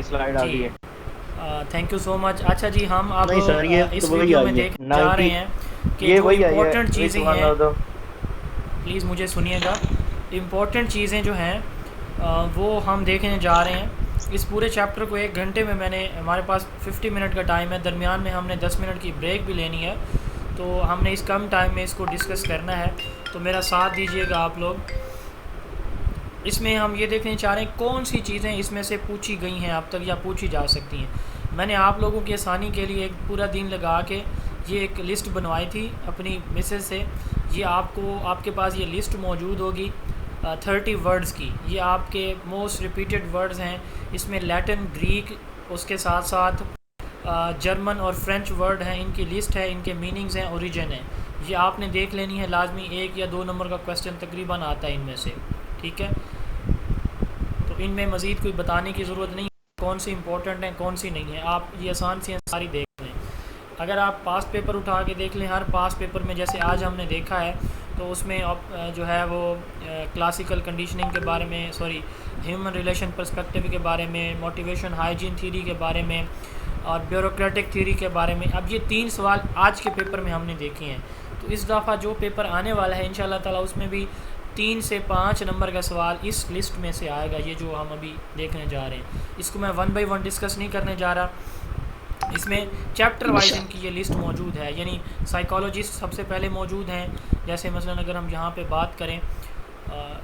Slide आ जी, गई है। Thank you so much. अच्छा जी, हम अब नहीं सर, ये तो इस वही वीडियो में आई है देखने जा रहे 90। हैं कि ये जो वही आई है, इम्पोर्टेंट विच चीज़ें वन हैं, ऑफ द। प्लीज़ मुझे सुनिएगा। इम्पोर्टेंट चीज़ें जो हैं वो हम देखने जा रहे हैं। इस पूरे चैप्टर को 1 घंटे में हमारे पास 50 मिनट का टाइम है, दरमियान में हमने 10 मिनट की ब्रेक भी लेनी है, तो हमने इस कम टाइम में इसको डिस्कस करना है। तो मेरा साथ दीजिएगा आप लोग। इसमें हम ये देखने चाह रहे हैं कौन सी चीज़ें इसमें से पूछी गई हैं अब तक या पूछी जा सकती हैं। मैंने आप लोगों की आसानी के लिए एक पूरा दिन लगा के ये एक लिस्ट बनवाई थी अपनी मिसेज से। ये आपको आपके पास ये लिस्ट मौजूद होगी 30 वर्ड्स की। ये आपके मोस्ट रिपीटेड वर्ड्स हैं। इसमें लैटिन, ग्रीक, उसके साथ साथ जर्मन और फ्रेंच वर्ड हैं। इनकी लिस्ट है, इनके मीनिंग्स हैं, ओरिजिन है। ये आपने देख लेनी है लाजमी। 1 या 2 नंबर का क्वेश्चन तकरीबन आता है इनमें से, ठीक है। तो इनमें मज़ीद कोई बताने की ज़रूरत नहीं है कौन सी इंपॉर्टेंट है कौन सी नहीं है। आप ये आसान सी सारी देख लें। अगर आप पास्ट पेपर उठा के देख लें, हर पास्ट पेपर में जैसे आज हमने देखा है, तो उसमें जो है वो क्लासिकल कंडीशनिंग के बारे में, सॉरी, ह्यूमन रिलेशन पर्सपेक्टिव के बारे में, मोटिवेशन हाइजीन थ्योरी के बारे में और ब्यूरोक्रेटिक थ्योरी के बारे में। अब ये 3 सवाल आज के पेपर में हमने देखे हैं। तो इस दफ़ा जो पेपर आने वाला है इंशाल्लाह ताला उसमें भी 3 से 5 नंबर का सवाल इस लिस्ट में से आएगा, ये जो हम अभी देखने जा रहे हैं। इसको मैं 1 बाय 1 डिस्कस नहीं करने जा रहा। इसमें चैप्टर वाइज इनकी ये लिस्ट मौजूद है, यानी साइकोलॉजिस्ट सबसे पहले मौजूद हैं। जैसे मसलन अगर हम यहाँ पे बात करें,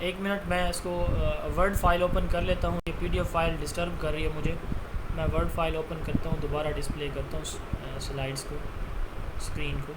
1 मिनट मैं इसको वर्ड फाइल ओपन कर लेता हूँ। ये PDF फाइल डिस्टर्ब कर रही है मुझे। मैं वर्ड फाइल ओपन करता हूँ, दोबारा डिस्प्ले करता हूँ स्लाइड्स को, स्क्रीन को।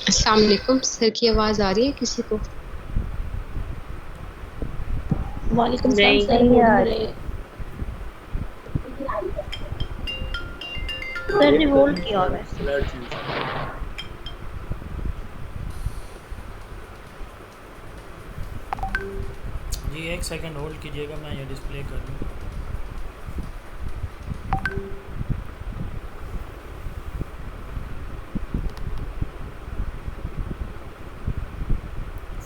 अस्सलाम वालेकुम सर, की आवाज आ रही है किसी को? वालेकुम सलाम नहीं सर, नहीं हो आ नहीं रही। रहे। सर ने होल्ड किया हुआ है। जी 1 सेकंड होल्ड कीजिएगा, मैं ये डिस्प्ले कर दूँ।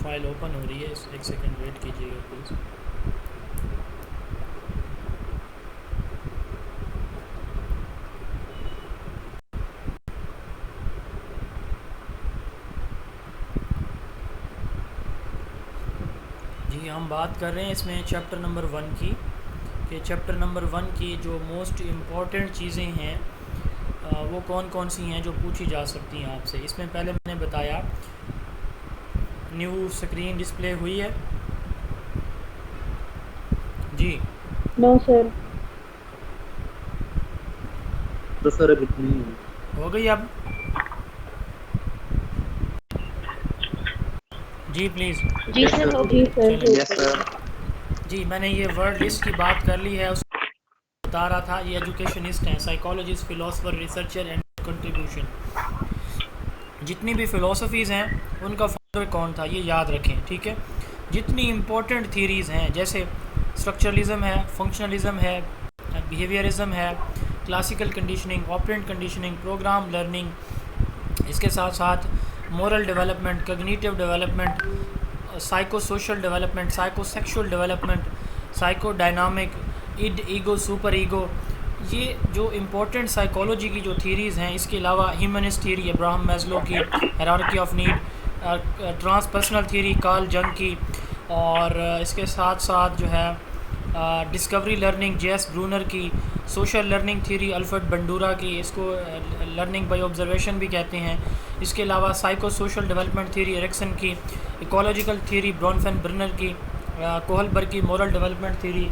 फाइल ओपन हो रही है, 1 सेकंड वेट कीजिएगा प्लीज़। जी हम बात कर रहे हैं इसमें चैप्टर नंबर 1 की, कि चैप्टर नंबर 1 की जो मोस्ट इम्पॉर्टेंट चीज़ें हैं वो कौन कौन सी हैं जो पूछी जा सकती हैं आपसे। इसमें पहले मैंने बताया, न्यू स्क्रीन डिस्प्ले हुई है जी। No sir. तो सर अभी नहीं है। हो गई अब? जी प्लीज़। जी सर, हो जी गई। सर, चलें। Yes sir. जी मैंने ये वर्ड लिस्ट की बात कर ली है, उस बता रहा था ये एजुकेशनिस्ट हैं, psychologist, philosopher, researcher and contribution. जितनी भी फ़िलोसफीज़ हैं उनका फाउंडर कौन था ये याद रखें, ठीक है। जितनी इम्पोर्टेंट थीरीज़ हैं जैसे स्ट्रक्चरलिज्म है, फंक्शनलिज्म है, बिहेवियरिज्म है, classical conditioning, operant conditioning, program learning, इसके साथ साथ moral development, cognitive development, psycho social development, psycho sexual development, psycho dynamic, id, ego, super ego, ये जो इम्पोर्टेंट साइकोलॉजी की जो थीरीज़ हैं। इसके अलावा ह्यूमनिस्ट थीरी अब्राहम मैस्लो की, hierarchy of need, transpersonal theory Carl Jung की, और इसके साथ साथ जो है डिस्कवरी लर्निंग जेस ब्रूनर की, social learning theory Alfred Bandura की, इसको लर्निंग बाय ऑब्जर्वेशन भी कहते हैं। इसके अलावा psycho social development theory Erikson की, इकोलॉजिकल थ्योरी ब्रॉनफेन बर्नर की, कोहलबर्ग की मॉरल डेवलपमेंट थ्योरी।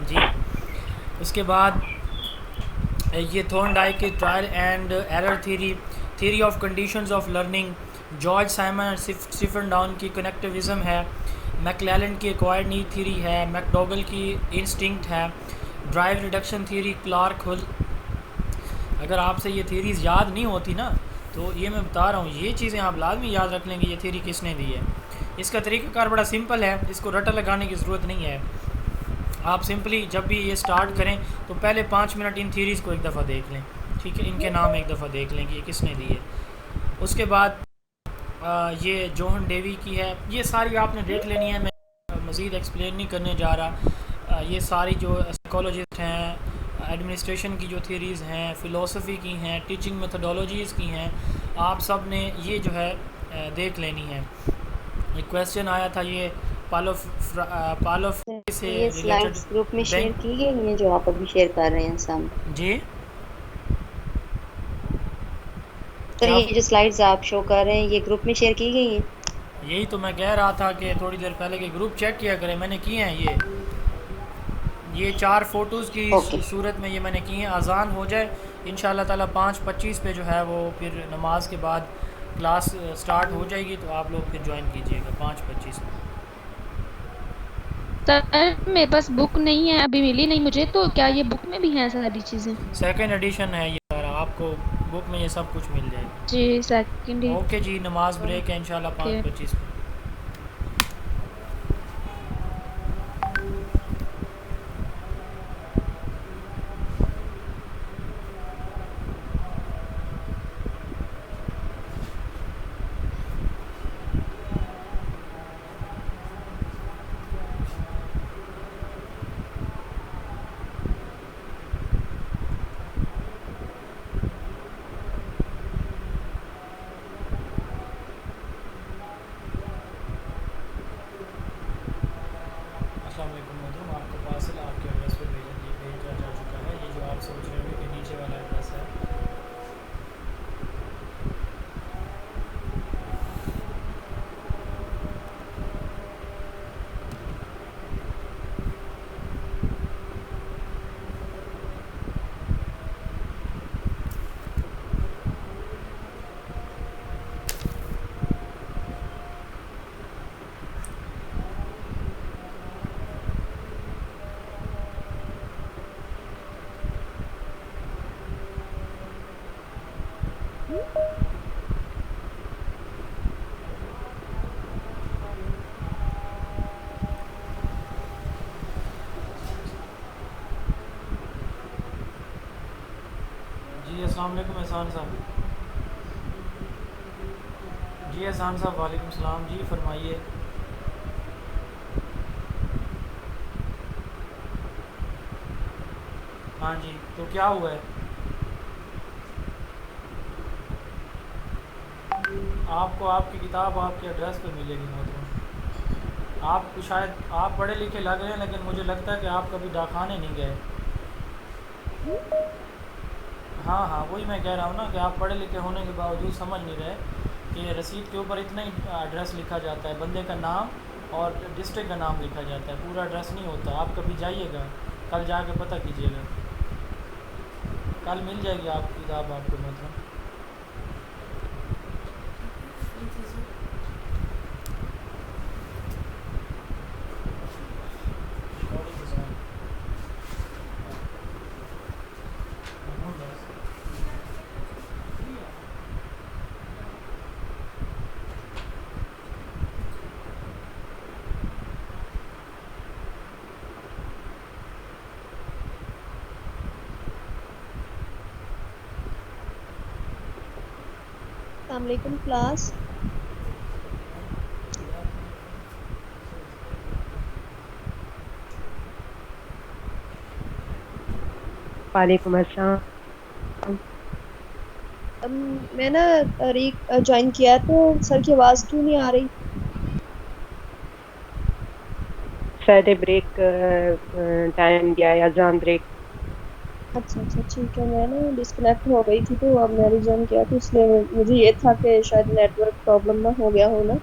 जी, उसके बाद ये थॉर्नडाइक की trial and error theory, theory of conditions of learning, George Simon और स्टीफन डाउन की कनेक्टिविज्म है, मैक्लेलन की एक्वायर्ड नीड थ्योरी है, मैकडोगल की इंस्टिंक्ट है, drive reduction theory Clark Hull. अगर आपसे ये थ्योरीज याद नहीं होती ना, तो ये मैं बता रहा हूँ, ये चीज़ें आप लाजमी याद रख लेंगे, ये थ्योरी किसने दी है। इसका तरीक़ाकार बड़ा सिंपल है, इसको रटा लगाने की ज़रूरत नहीं है। आप सिंपली जब भी ये स्टार्ट करें तो पहले 5 मिनट इन थ्योरीज़ को एक दफ़ा देख लें, ठीक है, इनके नाम एक दफ़ा देख लें कि ये किसने दी है। उसके बाद ये जोहन डेवी की है, ये सारी आपने देख लेनी है, मैं मज़ीद एक्सप्लेन नहीं करने जा रहा। ये सारी जो साइकोलॉजिस्ट हैं, एडमिनिस्ट्रेशन की जो थ्योरीज़ हैं, फ़िलोसफ़ी की हैं, टीचिंग मेथडोलॉजीज़ की हैं, आप सब ने ये जो है देख लेनी है। एक क्वेश्चन आया था ये पालोफ से ये स्लाइड्स रिलेटेड ग्रुप में शेयर बैंक। की गई हैं जो आप अभी शेयर कर रहे हैं सामने। जी, सर क्या? ये जो स्लाइड्स आप शो कर रहे हैं ये ग्रुप में शेयर की गई हैं? यही तो मैं कह रहा था कि थोड़ी देर पहले के ग्रुप चेक किया करें, मैंने किए हैं ये 4 फ़ोटोज़ की ओके। सूरत में ये मैंने किए हैं। अज़ान हो जाए इंशाल्लाह ताला 5:25 पे जो है वो फिर नमाज के बाद क्लास स्टार्ट हो जाएगी, तो आप लोग फिर ज्वाइन कीजिएगा 5:25 में। सर मेरे पास बुक नहीं है, अभी मिली नहीं मुझे, तो क्या ये बुक में भी हैं सारी चीज़ें? सेकंड एडिशन है ये सारा, आपको बुक में ये सब कुछ मिल जाएगा। जी सेकंड ही। ओके जी, नमाज ब्रेक है इंशाल्लाह ओके। 5:25 पे। अस्सलाम वालेकुम मैडम, आपका पार्सल आपके एड्रेस पे भेजा जा चुका है। ये जो आप सोच रहे हो कि नीचे वाला एड्रेस है, जी अस्सलाम वालेकुम एहसान साहब। जी एहसान साहब वालेकुम सलाम जी, फरमाइए। हाँ जी, तो क्या हुआ है? आपको आपकी किताब आपके एड्रेस पे मिलेगी मोहतरम। आपको शायद आप पढ़े लिखे लग रहे हैं, लेकिन मुझे लगता है कि आप कभी डाकखाने नहीं गए। हाँ हाँ, वही मैं कह रहा हूँ ना कि आप पढ़े लिखे होने के बावजूद समझ नहीं रहे कि रसीद के ऊपर इतना ही एड्रेस लिखा जाता है, बंदे का नाम और डिस्ट्रिक्ट का नाम लिखा जाता है, पूरा एड्रेस नहीं होता। आप कभी जाइएगा, कल जाके पता कीजिएगा, कल मिल जाएगी आपकी किताब आपको मतलब। अस्सलाम वालेकुम क्लास। वालेकुम अस्सलाम। मैं ना री ज्वाइन किया है, तो सर की आवाज़ क्यों नहीं आ रही? शायद ब्रेक टाइम दिया या अजान ब्रेक। अच्छा अच्छा ठीक है। मैं ना डिस्कनेक्ट हो गई थी, तो अब मैं रिज्वाइन किया, तो इसलिए मुझे ये था कि शायद नेटवर्क प्रॉब्लम ना हो गया हो ना,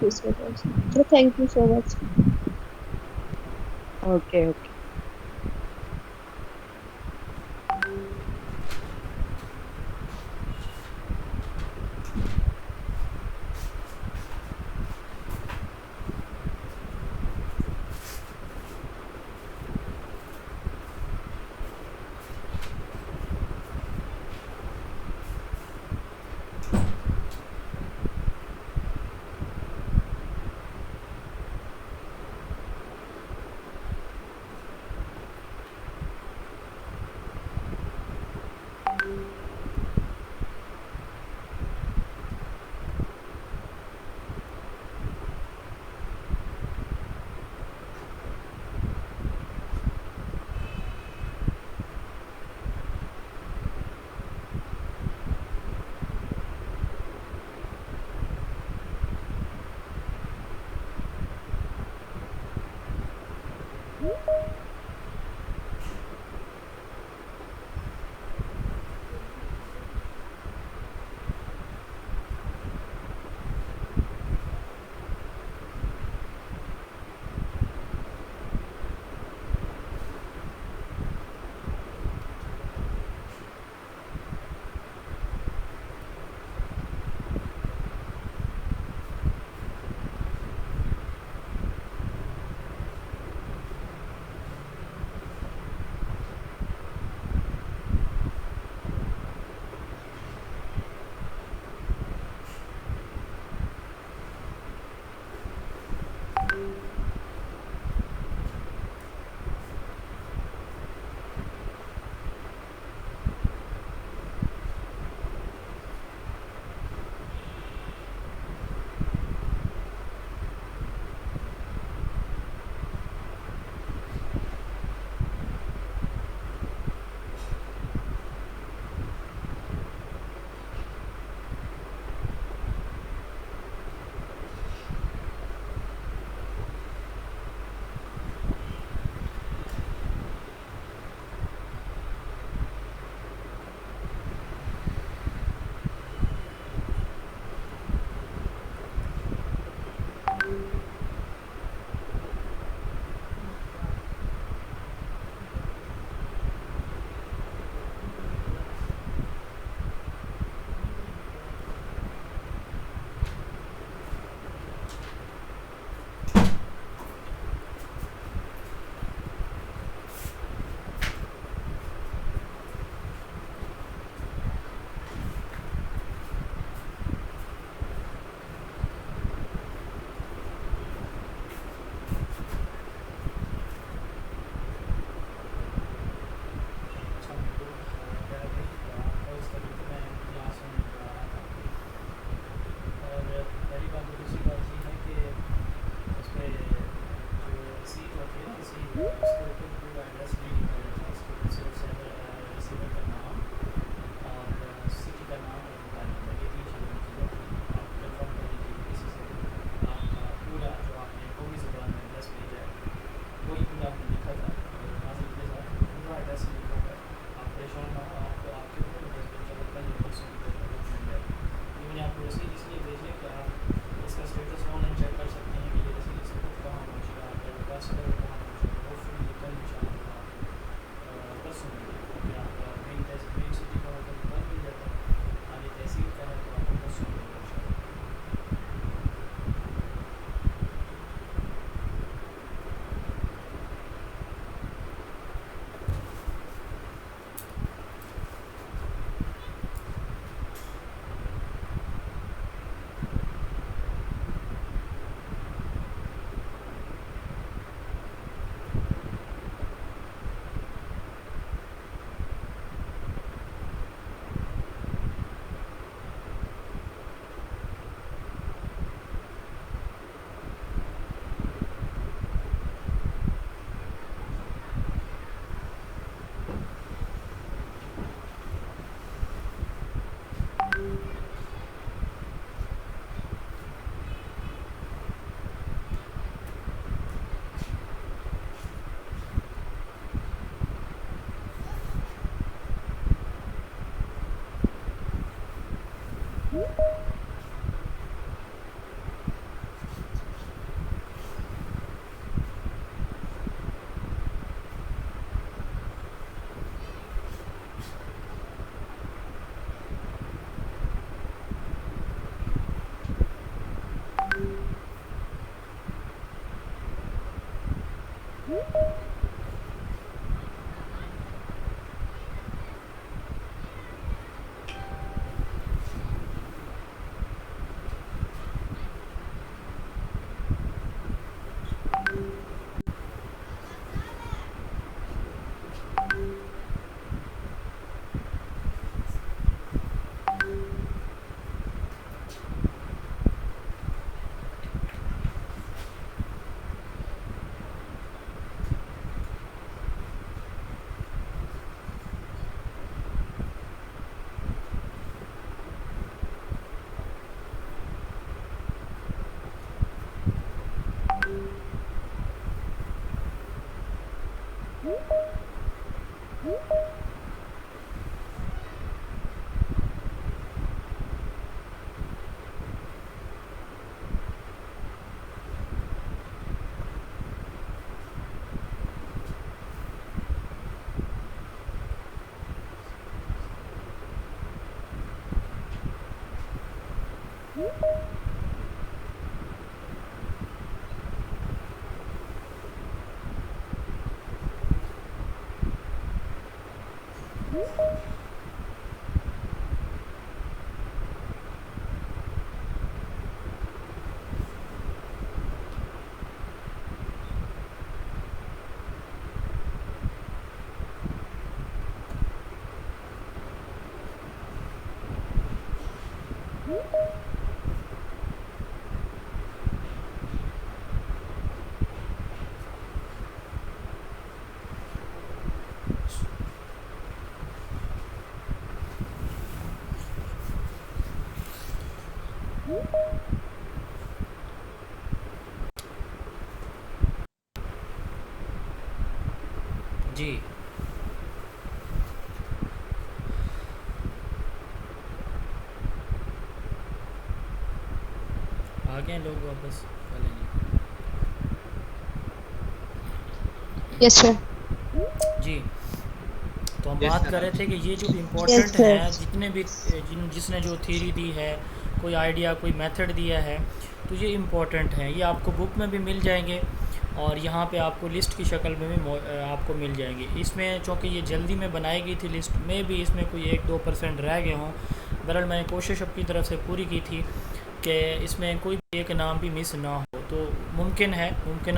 तो इस वजह से। चलो thank you so much. Okay okay. जी आ गए लोग वापस चलेंगे। Yes sir. जी तो हम Yes, बात sir. कर रहे थे कि ये जो इम्पोर्टेंट sir. है जितने भी जिसने जो थ्योरी दी है, कोई आइडिया, कोई मेथड दिया है, तो ये इम्पोर्टेंट है। ये आपको बुक में भी मिल जाएंगे और यहाँ पे आपको लिस्ट की शक्ल में भी आपको मिल जाएंगे। इसमें चूँकि ये जल्दी में बनाई गई थी लिस्ट में भी इसमें कोई 1-2% रह गए हों। बहरहाल मैंने कोशिश अपनी तरफ से पूरी की थी कि इसमें कोई भी एक नाम भी मिस ना हो। तो मुमकिन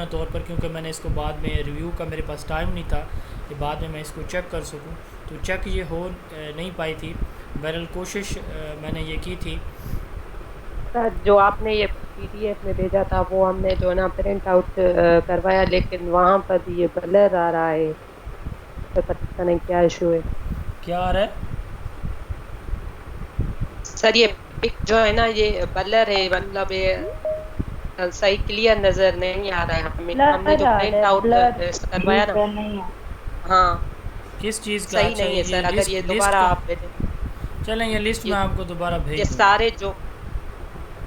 तौर पर, क्योंकि मैंने इसको बाद में रिव्यू का मेरे पास टाइम नहीं था कि बाद में मैं इसको चेक कर सकूं, तो चेक ये हो नहीं पाई थी। बहरहाल कोशिश मैंने ये की थी। जो आपने ये PDF में भेजा था वो हमने जो ना प्रिंट आउट करवाया, लेकिन वहाँ पर भी ये ब्लर आ रहा है, तो पता नहीं क्या इशू है। क्या आ रहा है सर ये जो है ना ये ब्लर है, मतलब ये सही क्लियर नजर नहीं आ रहा है हमें। हमने जो प्रिंट आउट करवाया ना, हाँ किस चीज़ का? सही अच्छा, नहीं है सर। अगर ये लिस्ट दोबारा का? आप भेजें। चलें ये लिस्ट मैं आपको दोबारा भेज ये दूँगा। सारे जो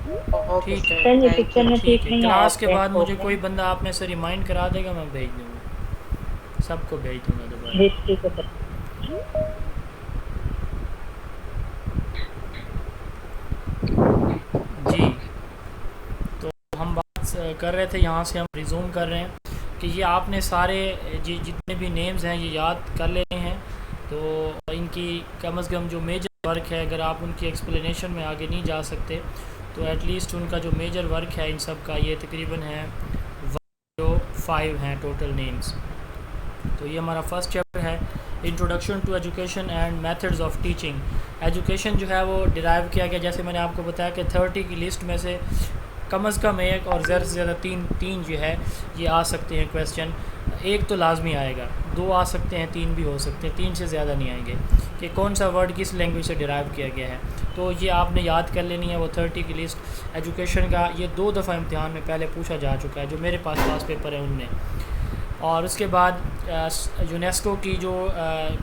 ठीक है, थैंक यू। ठीक है। क्लास के बाद मुझे कोई बंदा आप में से रिमाइंड करा देगा, मैं भेज दूँगा, सबको भेज दूँगा दोबारा। जी तो हम बात कर रहे थे, यहाँ से हम रिज्यूम कर रहे हैं कि ये आपने सारे जितने भी नेम्स हैं ये याद कर लेने हैं। तो इनकी कम से कम जो मेजर वर्क है, अगर आप उनकी एक्सप्लेनेशन में आगे नहीं जा सकते तो एटलीस्ट उनका जो मेजर वर्क है इन सब का, ये तकरीबन है 5 हैं टोटल नेम्स। तो ये हमारा फर्स्ट चैप्टर है, introduction to education and methods of teaching. Education जो है वो डिराइव किया गया, जैसे मैंने आपको बताया कि 30 की लिस्ट में से कम से कम एक और ज़्यादा से ज़्यादा तीन जो है ये आ सकते हैं क्वेश्चन। एक तो लाजमी आएगा, 2 आ सकते हैं, 3 भी हो सकते हैं, 3 से ज़्यादा नहीं आएंगे कि कौन सा वर्ड किस लैंग्वेज से डिराइव किया गया है। तो ये आपने याद कर लेनी है वो 30 की लिस्ट। एजुकेशन का ये 2 दफ़ा इम्तिहान में पहले पूछा जा चुका है, जो मेरे पास पेपर है उनमें। और उसके बाद यूनेस्को की जो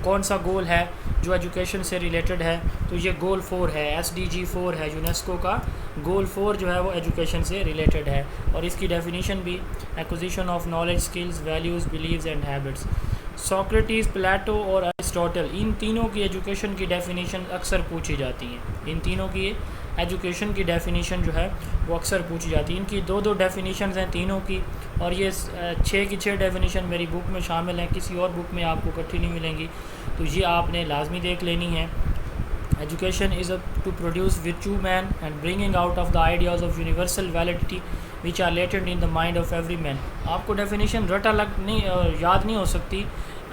कौन सा गोल है जो एजुकेशन से रिलेटेड है, तो ये गोल 4 है, SDG 4 है यूनेस्को का। गोल 4 जो है वो एजुकेशन से रिलेटेड है और इसकी डेफिनेशन भी acquisition of knowledge, skills, values, believes and habits. Socrates, Plato और अरिस्टोटल, इन तीनों की एजुकेशन की डेफिनेशन अक्सर पूछी जाती हैं। इन तीनों की एजुकेशन की डेफिनेशन जो है वो अक्सर पूछी जाती है। इनकी दो डेफिनेशन हैं तीनों की, और ये 6 की 6 डेफिनेशन मेरी बुक में शामिल हैं, किसी और बुक में आपको इकट्ठी नहीं मिलेंगी, तो ये आपने लाजमी देख लेनी है। Education is to produce virtue man and bringing out of the ideas of universal validity which are latent in the mind of every man। आपको डेफिनेशन रटा लग नहीं याद नहीं हो सकती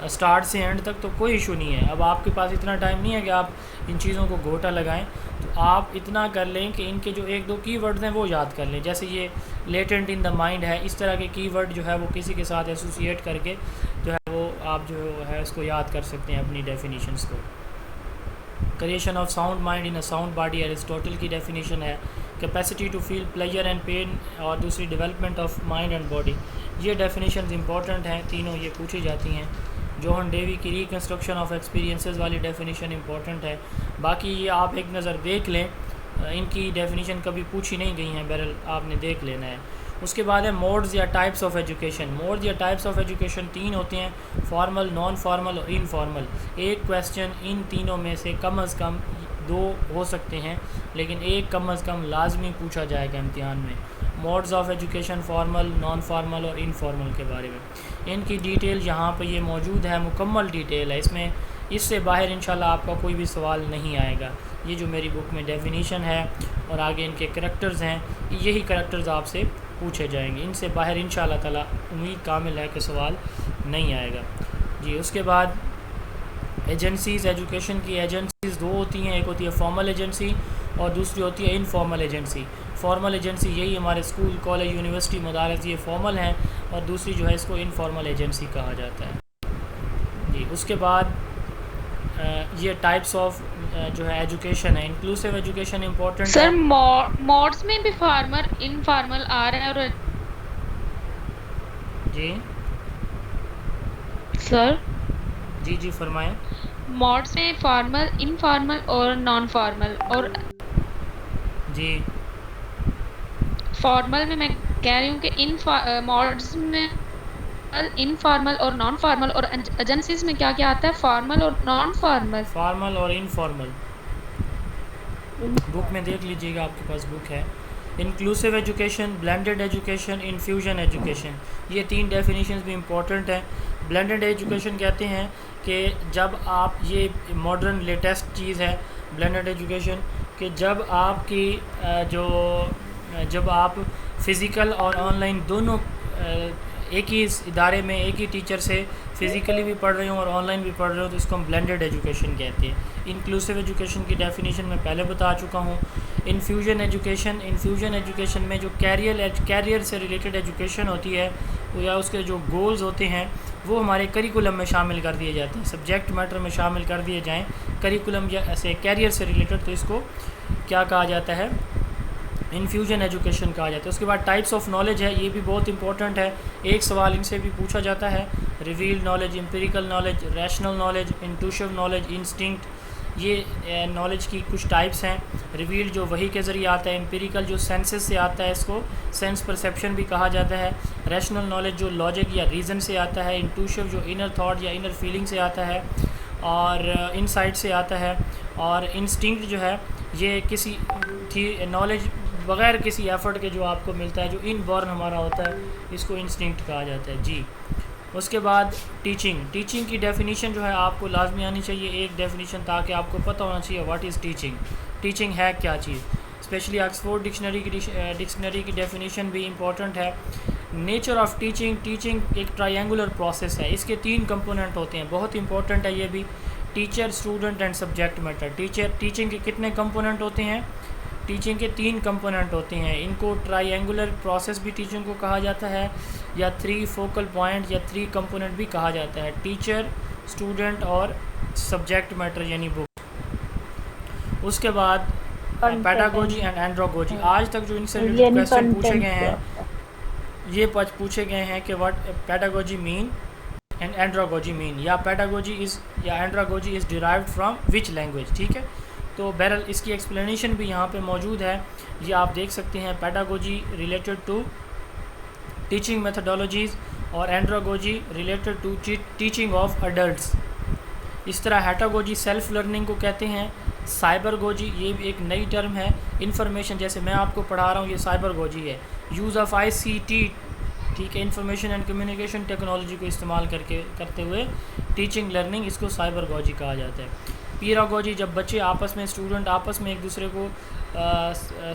स्टार्ट से एंड तक, तो कोई इशू नहीं है। अब आपके पास इतना टाइम नहीं है कि आप इन चीज़ों को घोटा लगाएं, तो आप इतना कर लें कि इनके जो 1-2 कीवर्ड्स हैं वो याद कर लें। जैसे ये लेटेंट इन द माइंड है, इस तरह के कीवर्ड जो है वो किसी के साथ एसोसिएट करके जो है वो आप जो है इसको याद कर सकते हैं अपनी डेफिनेशंस को। Creation of sound mind in a sound body, Aristotle की डेफिनेशन है। Capacity to feel pleasure and pain, और दूसरी development of mind and body. ये डेफिनेशंस इंपॉर्टेंट हैं, तीनों ये पूछी जाती हैं। जोहन डेवी की रिकन्स्ट्रक्शन ऑफ एक्सपीरियंसेस वाली डेफिनेशन इंपॉर्टेंट है। बाकी ये आप एक नज़र देख लें, इनकी डेफिनेशन कभी पूछी नहीं गई हैं, बहरहाल आपने देख लेना है। उसके बाद है मोड्स या टाइप्स ऑफ एजुकेशन। मोड्स या टाइप्स ऑफ एजुकेशन 3 होते हैं, फॉर्मल, नॉन फॉर्मल और इनफॉर्मल। एक क्वेश्चन इन तीनों में से कम दो हो सकते हैं, लेकिन एक कम से कम लाजमी पूछा जाएगा इम्तिहान में। Modes of education, formal, non formal और इनफॉर्मल के बारे में इनकी डिटेल यहाँ पे ये मौजूद है, मुकम्मल डिटेल है इसमें। इससे बाहर इंशाल्लाह आपका कोई भी सवाल नहीं आएगा। ये जो मेरी बुक में डेफिनेशन है और आगे इनके करैक्टर्स हैं, यही करैक्टर्स आपसे पूछे जाएंगे। इनसे बाहर इंशाल्लाह ताला उम्मीद कामिल है कि सवाल नहीं आएगा जी। उसके बाद एजेंसीज़, एजुकेशन की एजेंसीज़ 2 होती हैं, एक होती है फॉर्मल एजेंसी और दूसरी होती है इनफॉर्मल एजेंसी। फॉर्मल एजेंसी यही हमारे स्कूल, कॉलेज, यूनिवर्सिटी, मदारस, ये फॉर्मल हैं, और दूसरी जो है इसको इनफॉर्मल एजेंसी कहा जाता है जी। उसके बाद ये टाइप्स ऑफ जो है एजुकेशन है। इंक्लूसिव एजुकेशन इंपॉर्टेंट सर, है। मॉड्स में भी फार्मर इनफॉर्मल आ रहा है और जी सर जी फरमाएं। मॉड्स में फॉर्मल, इनफॉर्मल और नॉन फॉर्मल, और जी फॉर्मल में मैं कह रही हूँ कि मॉड्स में इनफॉर्मल और नॉन फॉर्मल, और एजेंसीज में क्या क्या आता है, फॉर्मल और नॉन फॉर्मल। फॉर्मल और इनफॉर्मल बुक में देख लीजिएगा, आपके पास बुक है। Inclusive education, blended education, infusion education, ये 3 डेफिनेशंस भी इम्पॉर्टेंट हैं। ब्लेंडेड एजुकेशन कहते हैं कि जब आप, ये मॉडर्न लेटेस्ट चीज़ है ब्लेंडेड एजुकेशन, कि जब आपकी जब आप फ़िज़िकल और ऑनलाइन दोनों एक ही इदारे में एक ही टीचर से फ़िज़िकली भी पढ़ रहे हो और ऑनलाइन भी पढ़ रहे हो, तो इसको हम ब्लेंडेड एजुकेशन कहते हैं। इंक्लूसिव एजुकेशन की डेफिनेशन मैं पहले बता चुका हूँ। इन्फ्यूजन एजुकेशन में जो कैरियर से रिलेटेड एजुकेशन होती है, या उसके जो गोल्स होते हैं वो हमारे करिकुलम में शामिल कर दिए जाते हैं, सब्जेक्ट मैटर में शामिल कर दिए जाएँ करिकुलम या ऐसे कैरियर से रिलेटेड, तो इसको क्या कहा जाता है, इन्फ्यूजन एजुकेशन कहा जाता है। उसके बाद टाइप्स ऑफ नॉलेज है, ये भी बहुत इंपॉर्टेंट है, एक सवाल इनसे भी पूछा जाता है। Revealed knowledge, empirical knowledge, rational knowledge, intuitive knowledge, instinct, ये नॉलेज की कुछ टाइप्स हैं। रिवील्ड जो वही के ज़रिए आता है, एम्पिरिकल जो सेंसेस से आता है, इसको सेंस परसेप्शन भी कहा जाता है। रैशनल नॉलेज जो लॉजिक या रीज़न से आता है। इंट्यूटिव जो इनर थॉट या इनर फीलिंग से आता है और इनसाइट से आता है। और इंस्टिंक्ट जो है ये किसी नॉलेज बग़ैर किसी एफ़र्ट के जो आपको मिलता है, जो इनबॉर्न हमारा होता है, इसको इंस्टिंक्ट कहा जाता है जी। उसके बाद टीचिंग की डेफिनेशन जो है आपको लाजमी आनी चाहिए, एक डेफिनेशन, ताकि आपको पता होना चाहिए व्हाट इज़ टीचिंग है क्या चीज़। स्पेशली ऑक्सफोर्ड डिक्शनरी की डेफिनेशन भी इम्पॉर्टेंट है। नेचर ऑफ टीचिंग एक ट्रायंगुलर प्रोसेस है, इसके 3 कंपोनेंट होते हैं, बहुत इंपॉर्टेंट है ये भी। Teacher, student and subject matter. Teaching के कितने कंपोनेंट होते हैं? टीचिंग के 3 कंपोनेंट होते हैं। इनको ट्रायंगुलर प्रोसेस भी टीचिंग को कहा जाता है, या 3 फोकल पॉइंट या 3 कंपोनेंट भी कहा जाता है, टीचर, स्टूडेंट और सब्जेक्ट मैटर यानी बुक। उसके बाद पेडागोजी एंड एंड्रोगोजी। आज तक जो इनसे क्वेश्चन पूछे गए हैं, ये पूछे गए हैं कि what pedagogy mean and andragogy mean, या पेडागोजी इज़ या andragogy is derived from which language. ठीक है, तो बहरहाल इसकी एक्सप्लेनेशन भी यहाँ पे मौजूद है, ये आप देख सकते हैं। Pedagogy related to teaching methodologies और andragogy related to teaching of adults. इस तरह हेटागोजी सेल्फ लर्निंग को कहते हैं। साइबरगोजी ये भी एक नई टर्म है। इंफॉर्मेशन, जैसे मैं आपको पढ़ा रहा हूँ, ये साइबरगोजी है। यूज़ ऑफ ICT, ठीक है, इंफॉर्मेशन एंड कम्युनिकेशन टेक्नोलॉजी को इस्तेमाल करते हुए टीचिंग लर्निंग, इसको साइबरगोजी कहा जाता है। पीरागोजी, जब बच्चे आपस में, स्टूडेंट आपस में एक दूसरे को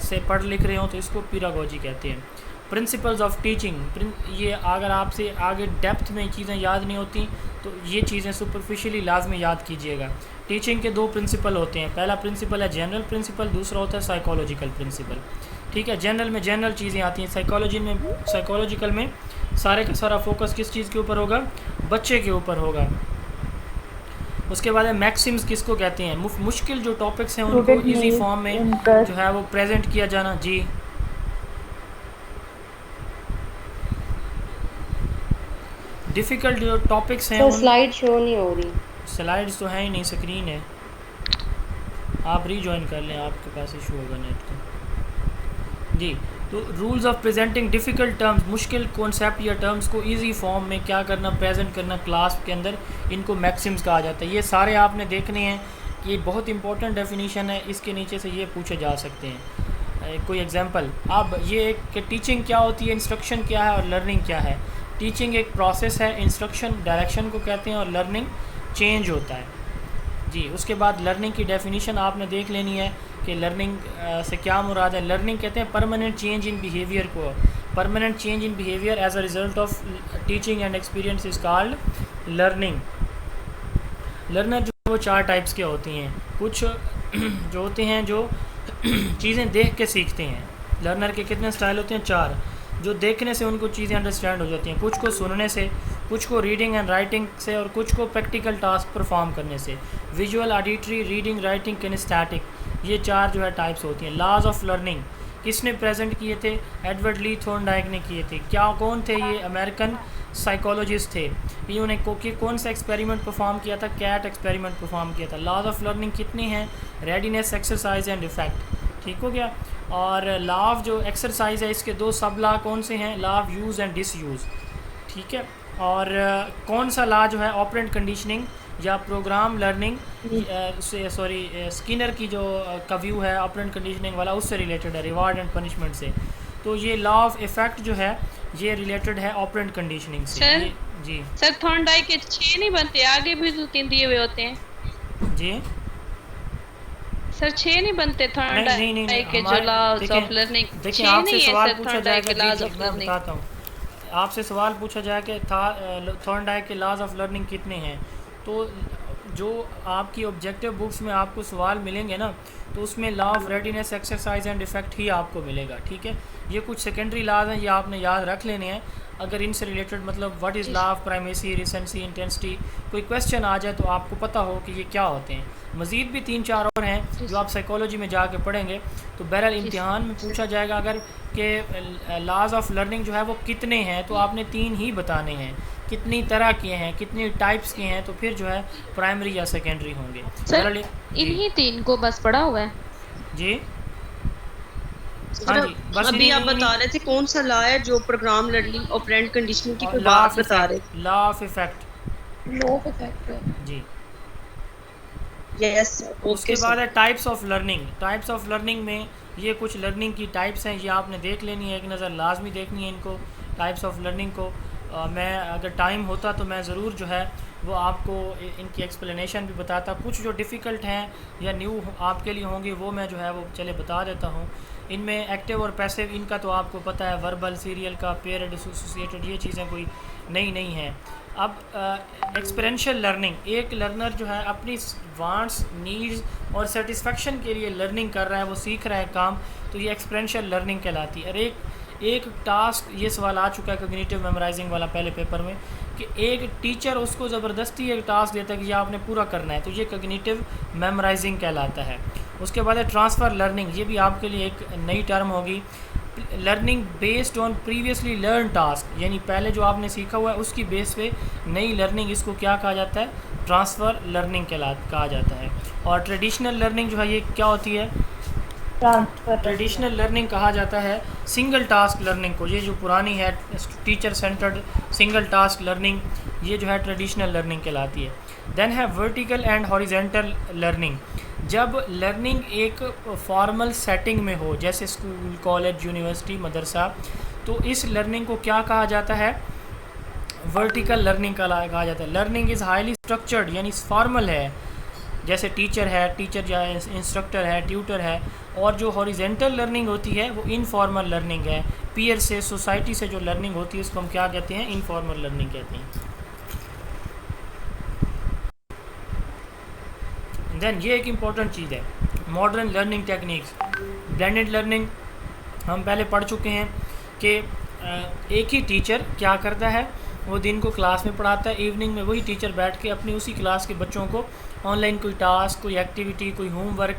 से पढ़ लिख रहे हों तो इसको पीरागोजी कहते हैं। प्रिंसिपल्स ऑफ टीचिंग, ये अगर आपसे आगे डेप्थ में चीज़ें याद नहीं होती तो ये चीज़ें सुपरफिशियली लाजमी याद कीजिएगा। टीचिंग के 2 प्रिंसिपल होते हैं। पहला प्रिंसिपल है जनरल प्रिंसिपल, दूसरा होता है साइकोलॉजिकल प्रिंसिपल। ठीक है, जनरल में जनरल चीज़ें आती हैं, साइकोलॉजिकल में सारे का सारा फोकस किस चीज़ के ऊपर होगा? बच्चे के ऊपर होगा। उसके बाद है मैक्सिम्स, किसको कहते हैं? मुश्किल जो टॉपिक्स हैं उनको इजी फॉर्म में जो है वो प्रेजेंट किया जाना। जी, डिफ़िकल्ट जो टॉपिक्स हैं, स्लाइड शो नहीं हो रही। स्लाइड्स तो हैं ही नहीं, स्क्रीन है। आप रीजॉइन कर लें, आपके पास इशू होगा नेट का। जी, तो rules of presenting difficult terms, मुश्किल कॉन्सेप्ट या टर्म्स को इजी फॉर्म में क्या करना, प्रेजेंट करना क्लास के अंदर, इनको मैक्सिम्स कहा जाता है। ये सारे आपने देखने हैं, ये बहुत इंपॉर्टेंट डेफिनेशन है। इसके नीचे से ये पूछे जा सकते हैं। कोई एग्जांपल, अब ये कि टीचिंग क्या होती है, इंस्ट्रक्शन क्या है और लर्निंग क्या है। टीचिंग एक प्रोसेस है, इंस्ट्रक्शन डायरेक्शन को कहते हैं और लर्निंग चेंज होता है। जी, उसके बाद लर्निंग की डेफिनेशन आपने देख लेनी है कि लर्निंग से क्या मुराद है। लर्निंग कहते हैं परमानेंट चेंज इन बिहेवियर को। Permanent change in behaviour as a result of teaching and experience is called learning. Learner जो वो 4 टाइप्स के होती हैं। कुछ जो होते हैं जो चीज़ें देख के सीखते हैं। लर्नर के कितने स्टाइल होते हैं? 4। जो देखने से उनको चीज़ें अंडरस्टैंड हो जाती हैं, कुछ को सुनने से, कुछ को रीडिंग एंड राइटिंग से और कुछ को प्रैक्टिकल टास्क परफॉर्म करने से। Visual, auditory, reading, writing, kinaesthetic, ये 4 जो है टाइप्स होती हैं। लॉज ऑफ लर्निंग किसने प्रेजेंट किए थे? एडवर्ड ली थॉर्नडाइक ने किए थे। क्या, कौन थे ये? अमेरिकन साइकोलॉजिस्ट थे। इन्होंने कौन सा एक्सपेरिमेंट परफॉर्म किया था? कैट एक्सपेरिमेंट परफॉर्म किया था। लॉज ऑफ लर्निंग कितनी हैं? Readiness, exercise and effect. ठीक हो गया। और लॉ ऑफ जो एक्सरसाइज है, इसके 2 सब लॉ कौन से हैं? Law of use and disuse. ठीक है। और कौन सा लॉ जो है ऑपरेंट कंडीशनिंग या प्रोग्राम लर्निंग से, स्किनर की जो का व्यू है ऑपरेंट कंडीशनिंग वाला, उससे रिलेटेड है, रिवार्ड एंड पनिशमेंट से। तो ये लॉ ऑफ इफेक्ट जो है ये रिलेटेड है ऑपरेंट कंडीशनिंग से। सर, जी सर, थॉर्नडाइक के 6 नहीं बनते, आगे भी 2-3 दिए हुए होते हैं। जी सर, 6 नहीं बनते थॉर्नडाइक के जो लॉज ऑफ लर्निंग। देखिए, आपसे सवाल पूछा जाएगा, मैं बताता हूँ, आपसे सवाल पूछा जाए कि थॉर्नडाइक के लॉज ऑफ लर्निंग कितने हैं, तो जो आपकी ऑब्जेक्टिव बुक्स में आपको सवाल मिलेंगे ना, तो उसमें law of readiness, exercise and effect ही आपको मिलेगा। ठीक है, ये कुछ सेकेंडरी लॉज हैं, ये आपने याद रख लेने हैं। अगर इनसे रिलेटेड मतलब what is law of primacy, recency, intensity, कोई क्वेश्चन आ जाए तो आपको पता हो कि ये क्या होते हैं। मज़ीद भी 3-4 और हैं जो आप साइकोलॉजी में जाके पढ़ेंगे। तो बहरहाल इम्तिहान में पूछा जाएगा अगर कि लॉज ऑफ लर्निंग जो है वो कितने हैं, तो आपने 3 ही बताने हैं। कितनी तरह के हैं, कितनी टाइप्स के हैं, तो फिर जो है प्राइमरी या सेकेंडरी होंगे। सर, इन्हीं 3 को बस पढ़ा हुआ है जी। हाँ जी, बस अभी आप बता रहे थे कौन सा लॉ है जो प्रोग्राम लर्निंग ऑपरेंट कंडीशनिंग की कोई बात बता रहे थे? Law of effect. Law of effect जी, यस। उसके बाद है types of learning. Types of learning में ये कुछ लर्निंग की टाइप्स हैं, ये आपने देख लेनी है, एक नज़र लाजमी देखनी है इनको, टाइप्स ऑफ लर्निंग को। मैं अगर टाइम होता तो मैं ज़रूर जो है वो आपको इनकी एक्सप्लेनेशन भी बताता। कुछ जो डिफ़िकल्ट हैं या न्यू आपके लिए होंगी वो मैं जो है वो चले बता देता हूँ। इनमें एक्टिव और पैसिव, इनका तो आपको पता है, वर्बल, सीरियल का, पेयर्ड, एसोसिएटेड, ये चीज़ें कोई नई नहीं हैं। अब एक्सपीरियंशियल लर्निंग, एक लर्नर जो है अपनी वांट्स, नीड्स और सेटिस्फेक्शन के लिए लर्निंग कर रहा है, वो सीख रहा है काम, तो ये एक्सपीरियंशियल लर्निंग कहलाती है। और एक टास्क, ये सवाल आ चुका है कॉग्निटिव मेमोराइजिंग वाला पहले पेपर में, कि एक टीचर उसको ज़बरदस्ती एक टास्क देता है कि ये आपने पूरा करना है, तो ये कॉग्निटिव मेमोराइजिंग कहलाता है। उसके बाद है ट्रांसफ़र लर्निंग, ये भी आपके लिए एक नई टर्म होगी। Learning based on previously learn task, यानी पहले जो आपने सीखा हुआ है उसकी बेस पे नई लर्निंग, इसको क्या कहा जाता है? ट्रांसफ़र लर्निंग कहा जाता है। और ट्रेडिशनल लर्निंग जो है ये क्या होती है? ट्रेडिशनल लर्निंग कहा जाता है सिंगल टास्क लर्निंग को। ये जो पुरानी है teacher centred single task learning, ये जो है ट्रेडिशनल लर्निंग कहलाती है। देन है वर्टिकल एंड हॉरिजेंटल लर्निंग। जब लर्निंग एक फॉर्मल सेटिंग में हो, जैसे स्कूल, कॉलेज, यूनिवर्सिटी, मदरसा, तो इस लर्निंग को क्या कहा जाता है? वर्टिकल लर्निंग कहा जाता है। लर्निंग इज़ हाईली स्ट्रक्चर्ड, यानी फॉर्मल है, जैसे टीचर या इंस्ट्रक्टर है, ट्यूटर है। और जो हॉरिजेंटल लर्निंग होती है वो इनफॉर्मल लर्निंग है। पीयर से, सोसाइटी से जो लर्निंग होती है उसको हम क्या कहते हैं? इनफॉर्मल लर्निंग कहते हैं। देन ये एक इम्पॉर्टेंट चीज़ है, modern learning techniques. Blended learning हम पहले पढ़ चुके हैं कि एक ही टीचर क्या करता है, वो दिन को क्लास में पढ़ाता है, इवनिंग में वही टीचर बैठ के अपनी उसी क्लास के बच्चों को ऑनलाइन कोई टास्क, कोई एक्टिविटी, कोई होमवर्क,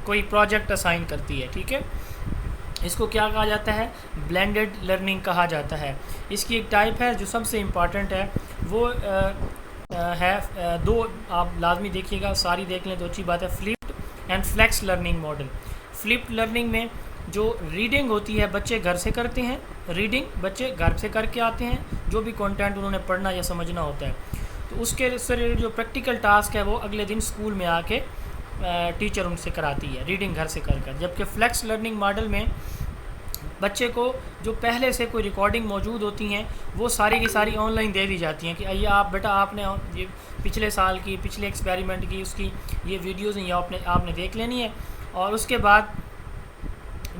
कोई प्रोजेक्ट असाइन करती है। ठीक है, इसको क्या कहा जाता है? ब्लेंडेड लर्निंग कहा जाता है। इसकी एक टाइप है जो सबसे इम्पॉर्टेंट है, वो है दो, आप लाजमी देखिएगा, सारी देख लें तो अच्छी बात है। Flipped and flex learning model. Flipped learning में जो रीडिंग होती है बच्चे घर से करते हैं, रीडिंग बच्चे घर से करके आते हैं, जो भी कंटेंट उन्होंने पढ़ना या समझना होता है, तो उसके से जो प्रैक्टिकल टास्क है वो अगले दिन स्कूल में आके टीचर उनसे कराती है, रीडिंग घर से कर। जबकि फ्लेक्स लर्निंग मॉडल में बच्चे को जो पहले से कोई रिकॉर्डिंग मौजूद होती हैं वो सारी की सारी ऑनलाइन दे दी जाती हैं कि ये आप बेटा आपने ये पिछले साल की, पिछले एक्सपेरिमेंट की, उसकी ये वीडियोज़ हैं, ये आपने देख लेनी है। और उसके बाद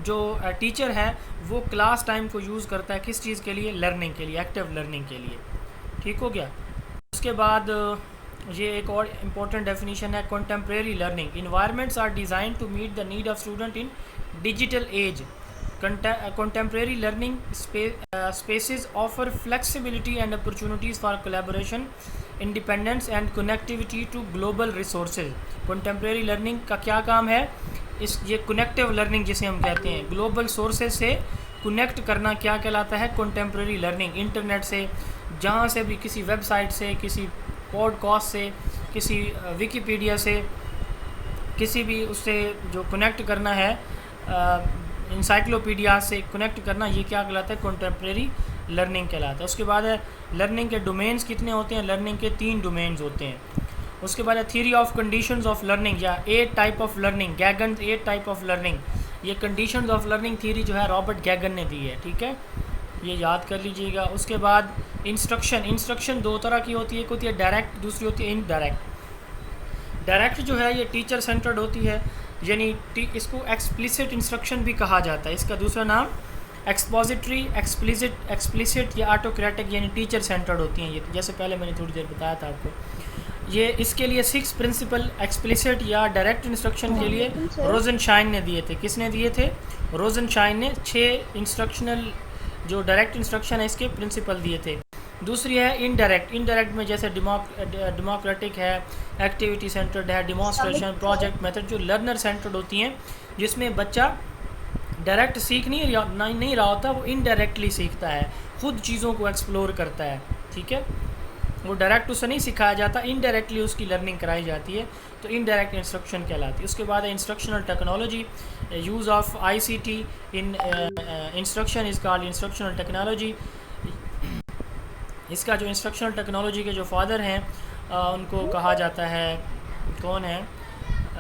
जो टीचर है वो क्लास टाइम को यूज़ करता है किस चीज़ के लिए? लर्निंग के लिए, एक्टिव लर्निंग के लिए। ठीक हो गया। उसके बाद ये एक और इम्पोर्टेंट डेफिनेशन है, contemporary learning. Environments are designed to meet the need of student in digital age. Contemporary learning spaces offer flexibility and opportunities for collaboration, independence and connectivity to global resources. Contemporary learning का क्या काम है? ये connective learning जिसे हम कहते हैं, global sources से connect करना क्या कहलाता है? Contemporary learning। इंटरनेट से, जहाँ से भी, किसी वेबसाइट से, किसी पॉडकास्ट से, किसी विकीपीडिया से, किसी भी उससे जो कनेक्ट करना है, इंसाइक्लोपीडिया से कनेक्ट करना, ये क्या कहलाता है? कंटेम्प्रेरी लर्निंग कहलाता है। उसके बाद है लर्निंग के डोमेन्स कितने होते हैं? लर्निंग के 3 डोमेन्स होते हैं। उसके बाद है theory of conditions of learning या 8 type of learning, Gagne 8 type of learning. ये कंडीशंस ऑफ लर्निंग थ्योरी जो है रॉबर्ट गैगन ने दी है। ठीक है, ये याद कर लीजिएगा। उसके बाद इंस्ट्रक्शन 2 तरह की होती है, एक होती है डायरेक्ट, दूसरी होती है इनडायरेक्ट। डायरेक्ट जो है ये टीचर सेंटर्ड होती है, यानी इसको एक्सप्लिसिट इंस्ट्रक्शन भी कहा जाता है। इसका दूसरा नाम एक्सपोजिटरी, एक्सप्लिसिट या ऑटोक्रेटिक यानी टीचर सेंटर्ड होती हैं ये, जैसे पहले मैंने थोड़ी देर बताया था आपको। ये इसके लिए 6 प्रिंसिपल एक्सप्लिसिट या डायरेक्ट इंस्ट्रक्शन के लिए रोजनशाइन ने दिए थे। किसने दिए थे? रोजनशाइन ने 6 इंस्ट्रक्शनल जो डायरेक्ट इंस्ट्रक्शन है इसके प्रिंसिपल दिए थे। दूसरी है इनडायरेक्ट में जैसे डेमोक्रेटिक है, एक्टिविटी सेंटर्ड है, डिमॉन्स्ट्रेशन, प्रोजेक्ट मेथड, जो लर्नर सेंटर्ड होती हैं, जिसमें बच्चा डायरेक्ट सीख नहीं रहा होता, वो इनडायरेक्टली सीखता है, खुद चीज़ों को एक्सप्लोर करता है। ठीक है, वो डायरेक्ट उसे नहीं सिखाया जाता, इनडायरेक्टली उसकी लर्निंग कराई जाती है, तो इनडायरेक्ट इंस्ट्रक्शन कहलाती है। उसके बाद है instructional technology, use of ICT in instruction is called instructional technology. इसका जो इंस्ट्रक्शनल टेक्नोलॉजी के जो फादर हैं उनको कहा जाता है, कौन है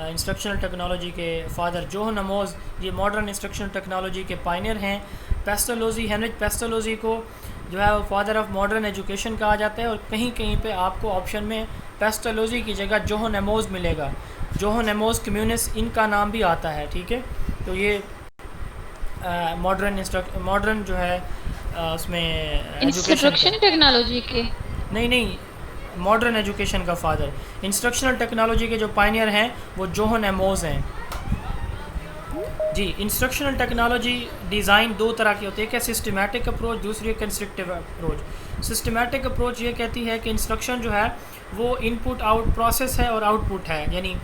इंस्ट्रक्शनल टेक्नोलॉजी के फादर? जोहन अमोज। ये मॉडर्न इंस्ट्रक्शनल टेक्नोलॉजी के पायनियर हैं। पेस्टोलॉजी, हेनरिच पेस्टोलॉजी को जो है वो फादर ऑफ मॉडर्न एजुकेशन कहा जाता है, और कहीं कहीं पे आपको ऑप्शन में पेस्टोलॉजी की जगह जोहन अमोज मिलेगा। जोहन अमोज कम्युनिस्ट इनका नाम भी आता है। ठीक है, तो ये मॉडर्न जो है उसमें इंस्ट्रक्शन टेक्नोलॉजी के नहीं मॉडर्न एजुकेशन का फादर, इंस्ट्रक्शनल टेक्नोलॉजी के जो पायनियर हैं वो जोहन अमोज हैं जी। इंस्ट्रक्शनल टेक्नोलॉजी डिज़ाइन 2 तरह की होती है, क्या सिस्टमैटिक अप्रोच, दूसरी कंस्ट्रक्टिव अप्रोच। सिस्टमैटिक अप्रोच ये कहती है कि इंस्ट्रक्शन जो है वो इनपुट आउट प्रोसेस है और आउटपुट है, यानी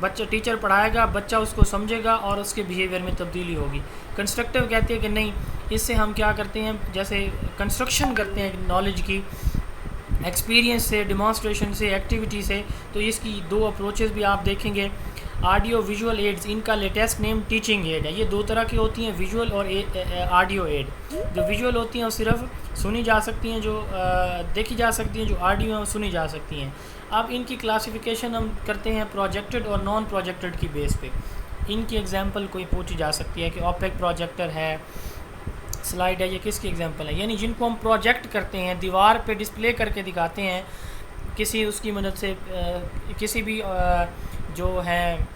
बच्चा टीचर पढ़ाएगा, बच्चा उसको समझेगा और उसके बिहेवियर में तब्दीली होगी। कंस्ट्रक्टिव कहती है कि नहीं, इससे हम क्या करते हैं, जैसे कंस्ट्रक्शन करते हैं नॉलेज की एक्सपीरियंस से, डिमॉन्स्ट्रेशन से, एक्टिविटी से। तो इसकी दो अप्रोचेस भी आप देखेंगे। ऑडियो विजुअल एड्स, इनका लेटेस्ट नेम टीचिंग एड है। ये दो तरह की होती हैं, विजुअल और ऑडियो एड। जो विजुअल होती हैं वो सिर्फ सुनी जा सकती हैं, जो देखी जा सकती हैं। जो ऑडियो हैं सुनी जा सकती हैं। अब इनकी क्लासिफिकेशन हम करते हैं प्रोजेक्टेड और नॉन प्रोजेक्टेड की बेस पे। इनकी एग्जांपल कोई पूछी जा सकती है कि ओपेक प्रोजेक्टर है, स्लाइड है, ये किसकी एग्जांपल है। यानी जिनको हम प्रोजेक्ट करते हैं, दीवार पे डिस्प्ले करके दिखाते हैं किसी उसकी मदद से, किसी भी जो है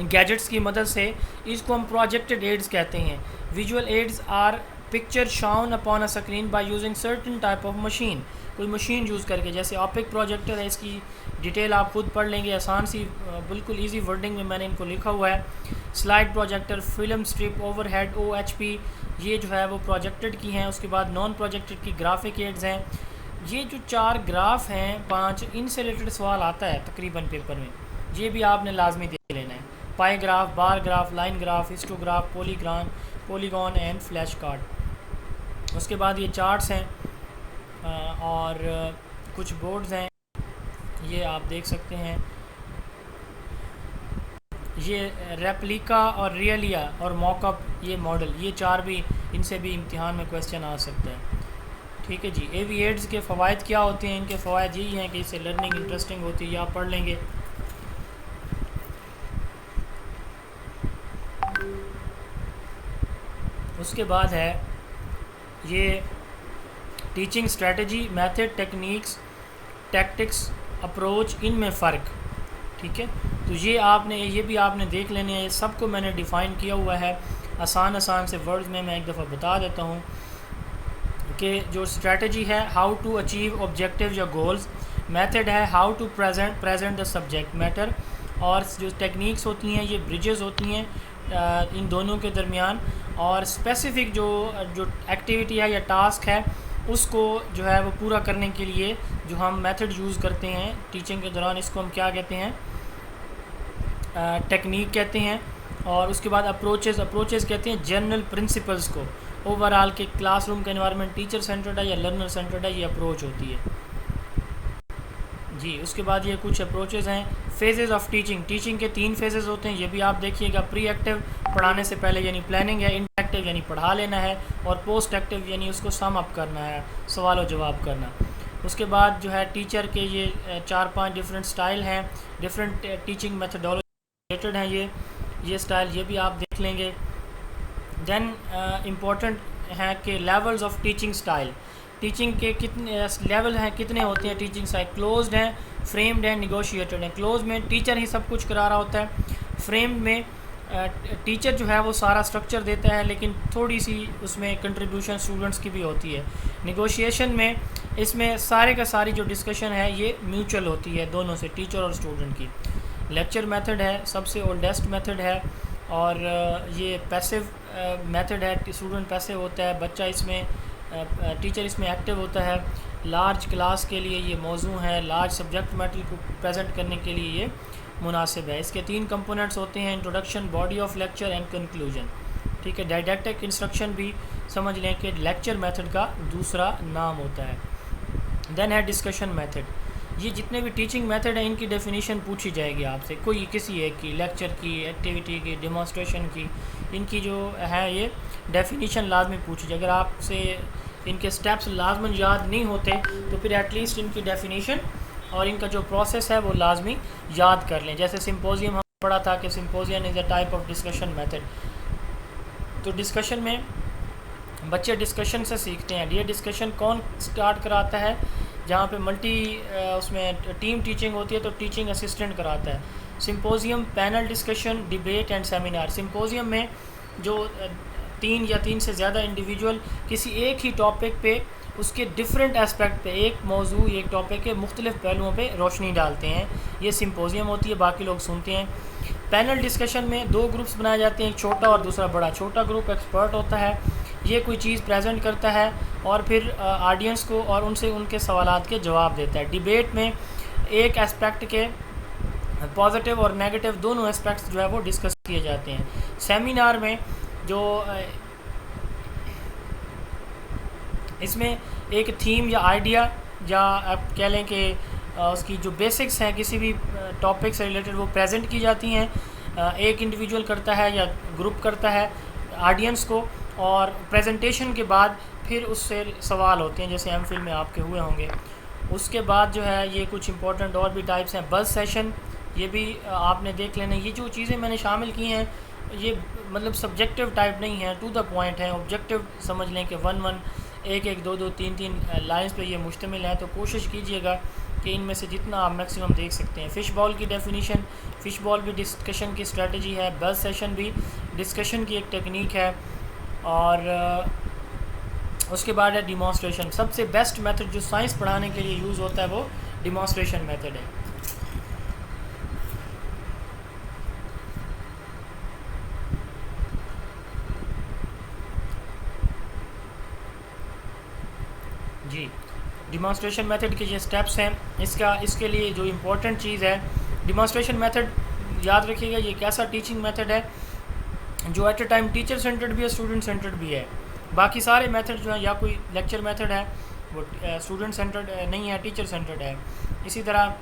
गैजेट्स की मदद से, इसको हम प्रोजेक्टेड एड्स कहते हैं। Visual aids are picture shown upon a screen by using certain type of machine, कोई मशीन यूज़ करके। जैसे ओपेक प्रोजेक्टर है, इसकी डिटेल आप खुद पढ़ लेंगे, आसान सी बिल्कुल इजी वर्डिंग में मैंने इनको लिखा हुआ है। Slide projector, film strip, overhead, OHP, ये जो है वो प्रोजेक्टेड की हैं। उसके बाद नॉन प्रोजेक्टेड की ग्राफिक एड्स हैं। ये जो 4 ग्राफ हैं 5, इनसे रिलेटेड सवाल आता है तकरीबन पेपर में, ये भी आपने लाजमी देख लेना है। Pie graph, bar graph, line graph, histograph, polygon and flash card. उसके बाद ये चार्ट्स हैं और कुछ बोर्ड्स हैं, ये आप देख सकते हैं। ये रेप्लिका और रियलिया और मॉकअप, ये मॉडल, ये 4 भी, इनसे भी इम्तिहान में क्वेश्चन आ सकता है। ठीक है जी। AV एड्स के फ़वाइद क्या होते हैं? इनके फ़वाइद यही हैं कि इससे लर्निंग इंटरेस्टिंग होती है, ये आप पढ़ लेंगे। उसके बाद है ये teaching strategy, method, techniques, tactics, approach, इनमें फ़र्क। ठीक है, तो ये भी आपने देख लेने हैं। ये सबको मैंने डिफ़ाइन किया हुआ है आसान से वर्ड्स में। मैं एक दफ़ा बता देता हूँ कि जो स्ट्रेटजी है, हाउ टू अचीव ऑब्जेक्टिव या गोल्स। मेथड है, how to present the subject matter. और जो टेक्निक्स होती हैं, ये ब्रिजेस होती हैं इन दोनों के दरमियान। और स्पेसिफ़िक जो एक्टिविटी है या टास्क है, उसको जो है वो पूरा करने के लिए जो हम मेथड यूज़ करते हैं टीचिंग के दौरान, इसको हम क्या कहते हैं? टेक्निक कहते हैं। और उसके बाद अप्रोचेस कहते हैं जनरल प्रिंसिपल्स को। ओवरऑल के क्लासरूम का एनवायरनमेंट टीचर सेंटर्ड है या लर्नर सेंटर्ड है, ये अप्रोच होती है जी। उसके बाद ये कुछ अप्रोचेस हैं। फेजेस ऑफ टीचिंग के 3 फेजेस होते हैं, ये भी आप देखिएगा। प्री एक्टिव, पढ़ाने से पहले यानी प्लानिंग है। इंटरेक्टिव यानी पढ़ा लेना है। और पोस्ट एक्टिव यानी उसको सम अप करना है, सवाल और जवाब करना। उसके बाद जो है टीचर के ये 4-5 डिफरेंट स्टाइल हैं, डिफरेंट टीचिंग मेथडोलॉजी रिलेटेड हैं ये स्टाइल, ये भी आप देख लेंगे। देन इम्पोर्टेंट है कि levels of teaching style, teaching के कितने लेवल हैं, कितने होते हैं टीचिंग स्टाइल। क्लोज्ड हैं, फ्रेम्ड हैं, निगोशिएटेड हैं। क्लोज में टीचर ही सब कुछ करा रहा होता है। फ्रेम्ड में टीचर जो है वो सारा स्ट्रक्चर देता है, लेकिन थोड़ी सी उसमें कंट्रीब्यूशन स्टूडेंट्स की भी होती है। निगोशिएशन में इसमें सारी जो डिस्कशन है ये म्यूचुअल होती है दोनों से, टीचर और स्टूडेंट की। लेक्चर मेथड है, सबसे ओल्डेस्ट मेथड है। और ये पैसिव मेथड है, स्टूडेंट पैसिव होता है, बच्चा इसमें टीचर इसमें एक्टिव होता है। लार्ज क्लास के लिए ये मौजू है, लार्ज सब्जेक्ट मैटर को प्रेजेंट करने के लिए ये मुनासिब है। इसके 3 कंपोनेंट्स होते हैं, introduction, body of lecture and conclusion. ठीक है, डायडैक्टिक इंस्ट्रक्शन भी समझ लें कि लेक्चर मेथड का दूसरा नाम होता है। देन है डिस्कशन मेथड। ये जितने भी टीचिंग मेथड हैं इनकी डेफिनेशन पूछी जाएगी आपसे, कोई किसी एक की, लेक्चर की, एक्टिविटी की, डेमोन्स्ट्रेशन की, इनकी जो है ये डेफिनेशन लाजमी पूछी जाए। अगर आपसे इनके स्टेप्स लाजमन याद नहीं होते तो फिर एटलीस्ट इनकी डेफिनेशन और इनका जो प्रोसेस है वो लाजमी याद कर लें। जैसे सिम्पोजियम हम पढ़ा था कि symposium is a type of discussion method. तो डिस्कशन में बच्चे डिस्कशन से सीखते हैं। ये डिस्कशन कौन स्टार्ट कराता है? जहाँ पे उसमें टीम टीचिंग होती है तो टीचिंग असिस्टेंट कराता है। Symposium, panel discussion, debate and seminar. Symposium में जो 3 या 3 से ज़्यादा इंडिविजुअल किसी एक ही टॉपिक पे, उसके डिफरेंट एस्पेक्ट पे, एक मौजू, एक टॉपिक के मुख्तलिफ पहलुओं पे रोशनी डालते हैं, ये सिम्पोजियम होती है, बाकी लोग सुनते हैं। पैनल डिस्कशन में 2 ग्रुप्स बनाए जाते हैं, एक छोटा और दूसरा बड़ा। छोटा ग्रुप एक्सपर्ट होता है, ये कोई चीज़ प्रेजेंट करता है और फिर ऑडियंस को और उनसे उनके सवालात के जवाब देता है। डिबेट में एक एस्पेक्ट के पॉजिटिव और नेगेटिव दोनों एस्पेक्ट्स जो है वो डिस्कस किए जाते हैं। सेमिनार में जो इसमें एक थीम या आइडिया या आप कह लें कि उसकी जो बेसिक्स हैं किसी भी टॉपिक से रिलेटेड वो प्रेजेंट की जाती हैं। एक इंडिविजुअल करता है या ग्रुप करता है ऑडियंस को, और प्रेजेंटेशन के बाद फिर उससे सवाल होते हैं जैसे एमफिल में आपके हुए होंगे। उसके बाद जो है ये कुछ इंपॉर्टेंट और भी टाइप्स हैं। बज़ सेशन ये भी आपने देख लेना। ये जो चीज़ें मैंने शामिल की हैं ये मतलब सब्जेक्टिव टाइप नहीं है, टू द पॉइंट है। ऑब्जेक्टिव समझ लें कि 1-1 1-1 2-2 3-3 लाइंस पे ये मुश्तमिल है। तो कोशिश कीजिएगा कि इनमें से जितना आप मैक्सिमम देख सकते हैं। फ़िश बॉल की डेफिनीशन, फ़िश बॉल भी डिस्कशन की स्ट्रेटजी है, बज़ सेशन भी डिस्कशन की एक टेक्निक है, और उसके बाद है डिमॉन्स्ट्रेशन। सबसे बेस्ट मेथड जो साइंस पढ़ाने के लिए यूज़ होता है वो डिमॉन्स्ट्रेशन मेथड है। जी, डिमॉन्स्ट्रेशन मेथड के ये स्टेप्स हैं। इसके लिए जो इम्पोर्टेंट चीज़ है, डिमॉन्स्ट्रेशन मेथड याद रखिएगा ये एक ऐसा टीचिंग मेथड है जो at a time teacher centred भी है, स्टूडेंट सेंटर्ड भी है। बाकी सारे मेथड जो हैं या कोई लेक्चर मेथड है वो स्टूडेंट सेंटर्ड नहीं है, टीचर सेंटर्ड है। इसी तरह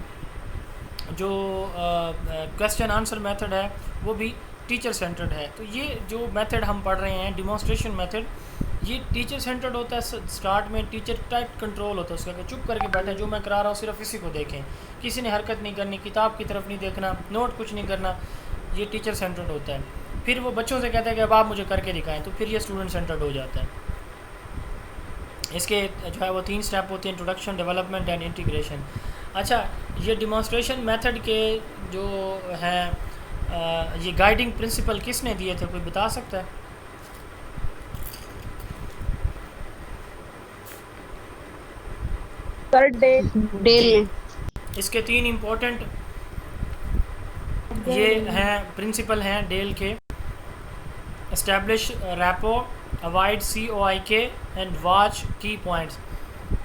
जो क्वेश्चन आंसर मेथड है वो भी टीचर सेंटर्ड है। तो ये जो मेथड हम पढ़ रहे हैं डिमॉन्स्ट्रेशन मेथड, ये टीचर सेंटर्ड होता है। स्टार्ट में टीचर टाइप कंट्रोल होता है उसका कि चुप करके बैठे, जो मैं करा रहा हूँ सिर्फ इसी को देखें, किसी ने हरकत नहीं करनी, किताब की तरफ नहीं देखना, नोट कुछ नहीं करना। ये टीचर सेंटर्ड होता है। फिर वो बच्चों से कहता है कि अब आप मुझे करके दिखाएं, तो फिर ये स्टूडेंट सेंटर्ड हो जाता है। इसके जो है वो 3 स्टेप होते हैं, इंट्रोडक्शन, डेवलपमेंट एंड इंटीग्रेशन। अच्छा, ये डिमॉन्स्ट्रेशन मेथड के जो हैं ये गाइडिंग प्रिंसिपल किसने दिए थे, कोई बता सकता है? डेल। इसके 3 इम्पोर्टेंट ये हैं प्रिंसिपल हैं डेल के। Establish rapport, avoid COIK and watch की पॉइंट्स।